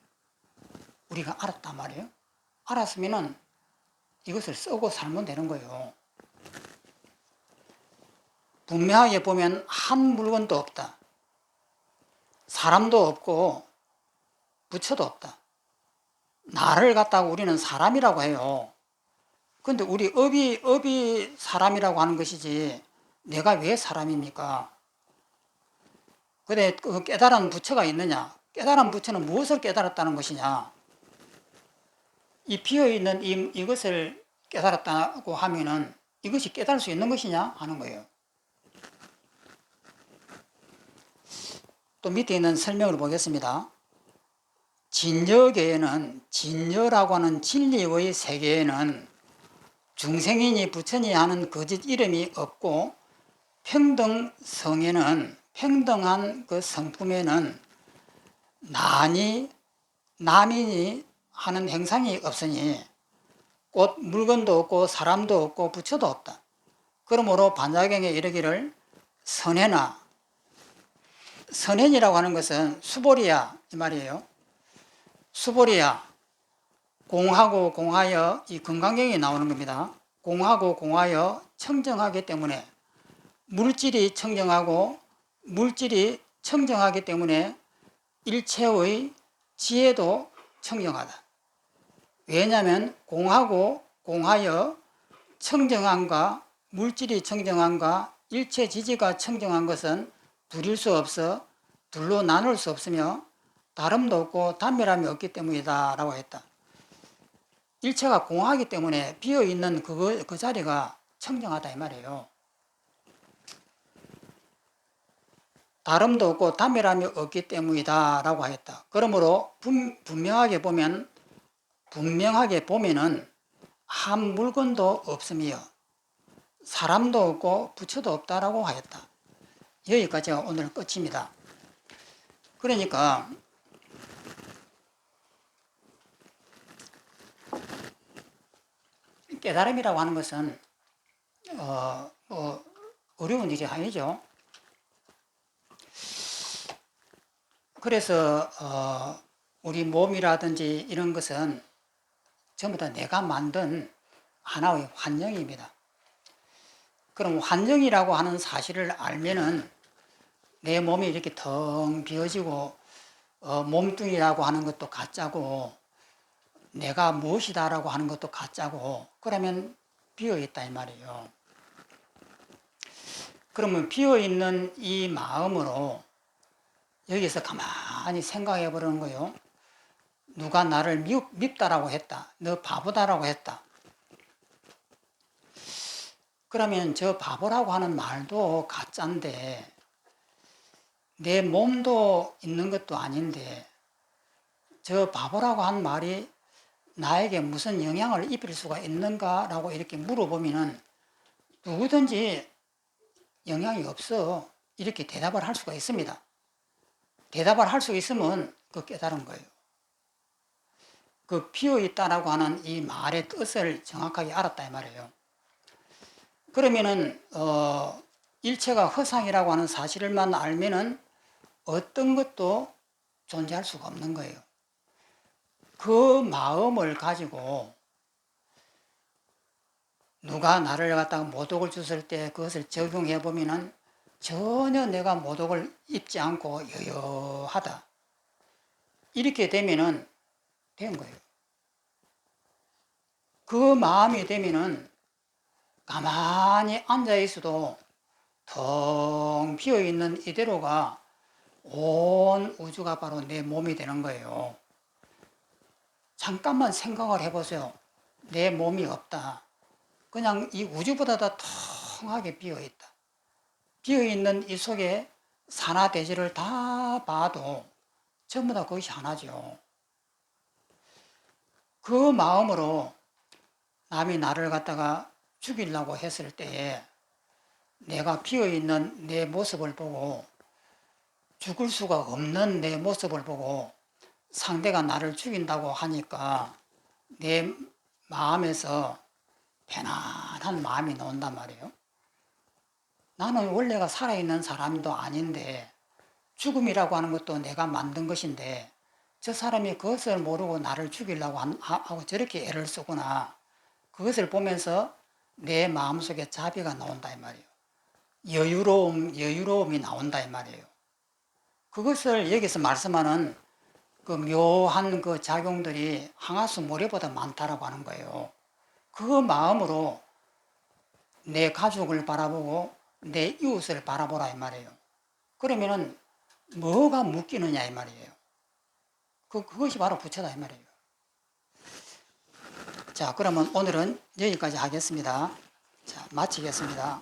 우리가 알았단 말이에요. 알았으면은 이것을 쓰고 살면 되는 거예요. 분명하게 보면 한 물건도 없다. 사람도 없고 부처도 없다. 나를 갖다가 우리는 사람이라고 해요. 근데 우리 업이 사람이라고 하는 것이지 내가 왜 사람입니까? 근데 그 깨달은 부처가 있느냐? 깨달은 부처는 무엇을 깨달았다는 것이냐? 이 비어있는 이것을 깨달았다고 하면은 이것이 깨달을 수 있는 것이냐? 하는 거예요. 또 밑에 있는 설명을 보겠습니다. 진여계에는, 진여라고 하는 진리의 세계에는 중생이니 부처니 하는 거짓 이름이 없고, 평등성에는, 평등한 그 성품에는 나니 남이니 하는 행상이 없으니 꽃 물건도 없고 사람도 없고 부처도 없다. 그러므로 반자경에 이르기를 선해나 선행이라고 하는 것은 수보리야 이 말이에요. 수보리야, 공하고 공하여, 이 금강경에 나오는 겁니다. 공하고 공하여 청정하기 때문에, 물질이 청정하고 물질이 청정하기 때문에 일체의 지혜도 청정하다. 왜냐하면 공하고 공하여 청정함과 물질이 청정함과 일체 지지가 청정한 것은 둘일 수 없어 둘로 나눌 수 없으며 다름도 없고 단멸함이 없기 때문이다 라고 했다. 일체가 공하기 때문에 비어있는 그 자리가 청정하다 이 말이에요. 다름도 없고 단멸함이 없기 때문이다 라고 하였다. 그러므로 분명하게 보면은 한 물건도 없으며 사람도 없고 부처도 없다라고 하였다. 여기까지가 오늘 끝입니다. 그러니까 깨달음이라고 하는 것은 어려운 일이 아니죠. 그래서 우리 몸이라든지 이런 것은 전부 다 내가 만든 하나의 환경입니다. 그럼 환경이라고 하는 사실을 알면은 내 몸이 이렇게 텅 비어지고 몸뚱이라고 하는 것도 가짜고 내가 무엇이다라고 하는 것도 가짜고 그러면 비어있다 이 말이에요. 그러면 비어있는 이 마음으로 여기서 가만히 생각해 보려는 거예요. 누가 나를 밉다라고 했다. 너 바보다라고 했다. 그러면 저 바보라고 하는 말도 가짜인데 내 몸도 있는 것도 아닌데 저 바보라고 한 말이 나에게 무슨 영향을 입힐 수가 있는가라고 이렇게 물어보면은 누구든지 영향이 없어 이렇게 대답을 할 수가 있습니다. 대답을 할 수 있으면 그 깨달은 거예요. 그 비어있다라고 하는 이 말의 뜻을 정확하게 알았다 이 말이에요. 그러면은 일체가 허상이라고 하는 사실을만 알면은 어떤 것도 존재할 수가 없는 거예요. 그 마음을 가지고 누가 나를 갖다가 모독을 줬을 때 그것을 적용해 보면은 전혀 내가 모독을 입지 않고 여여하다. 이렇게 되면은 된 거예요. 그 마음이 되면은 가만히 앉아 있어도 텅 비어 있는 이대로가 온 우주가 바로 내 몸이 되는 거예요. 잠깐만 생각을 해보세요. 내 몸이 없다. 그냥 이 우주보다 더 텅하게 비어 있다. 비어 있는 이 속에 산하대지를 다 봐도 전부 다 그것이 하나죠. 그 마음으로 남이 나를 갖다가 죽이려고 했을 때에 내가 비어있는 내 모습을 보고 죽을 수가 없는 내 모습을 보고 상대가 나를 죽인다고 하니까 내 마음에서 편안한 마음이 나온단 말이에요. 나는 원래가 살아있는 사람도 아닌데 죽음이라고 하는 것도 내가 만든 것인데 저 사람이 그것을 모르고 나를 죽이려고 하고 저렇게 애를 쓰구나. 그것을 보면서 내 마음속에 자비가 나온다 이 말이에요. 여유로움이 나온다 이 말이에요. 그것을 여기서 말씀하는 그 묘한 그 작용들이 항아수 모래보다 많다라고 하는 거예요. 그 마음으로 내 가족을 바라보고 내 이웃을 바라보라 이 말이에요. 그러면은 뭐가 묶이느냐 이 말이에요. 그것이 바로 부처다 이 말이에요. 자, 그러면 오늘은 여기까지 하겠습니다. 자, 마치겠습니다.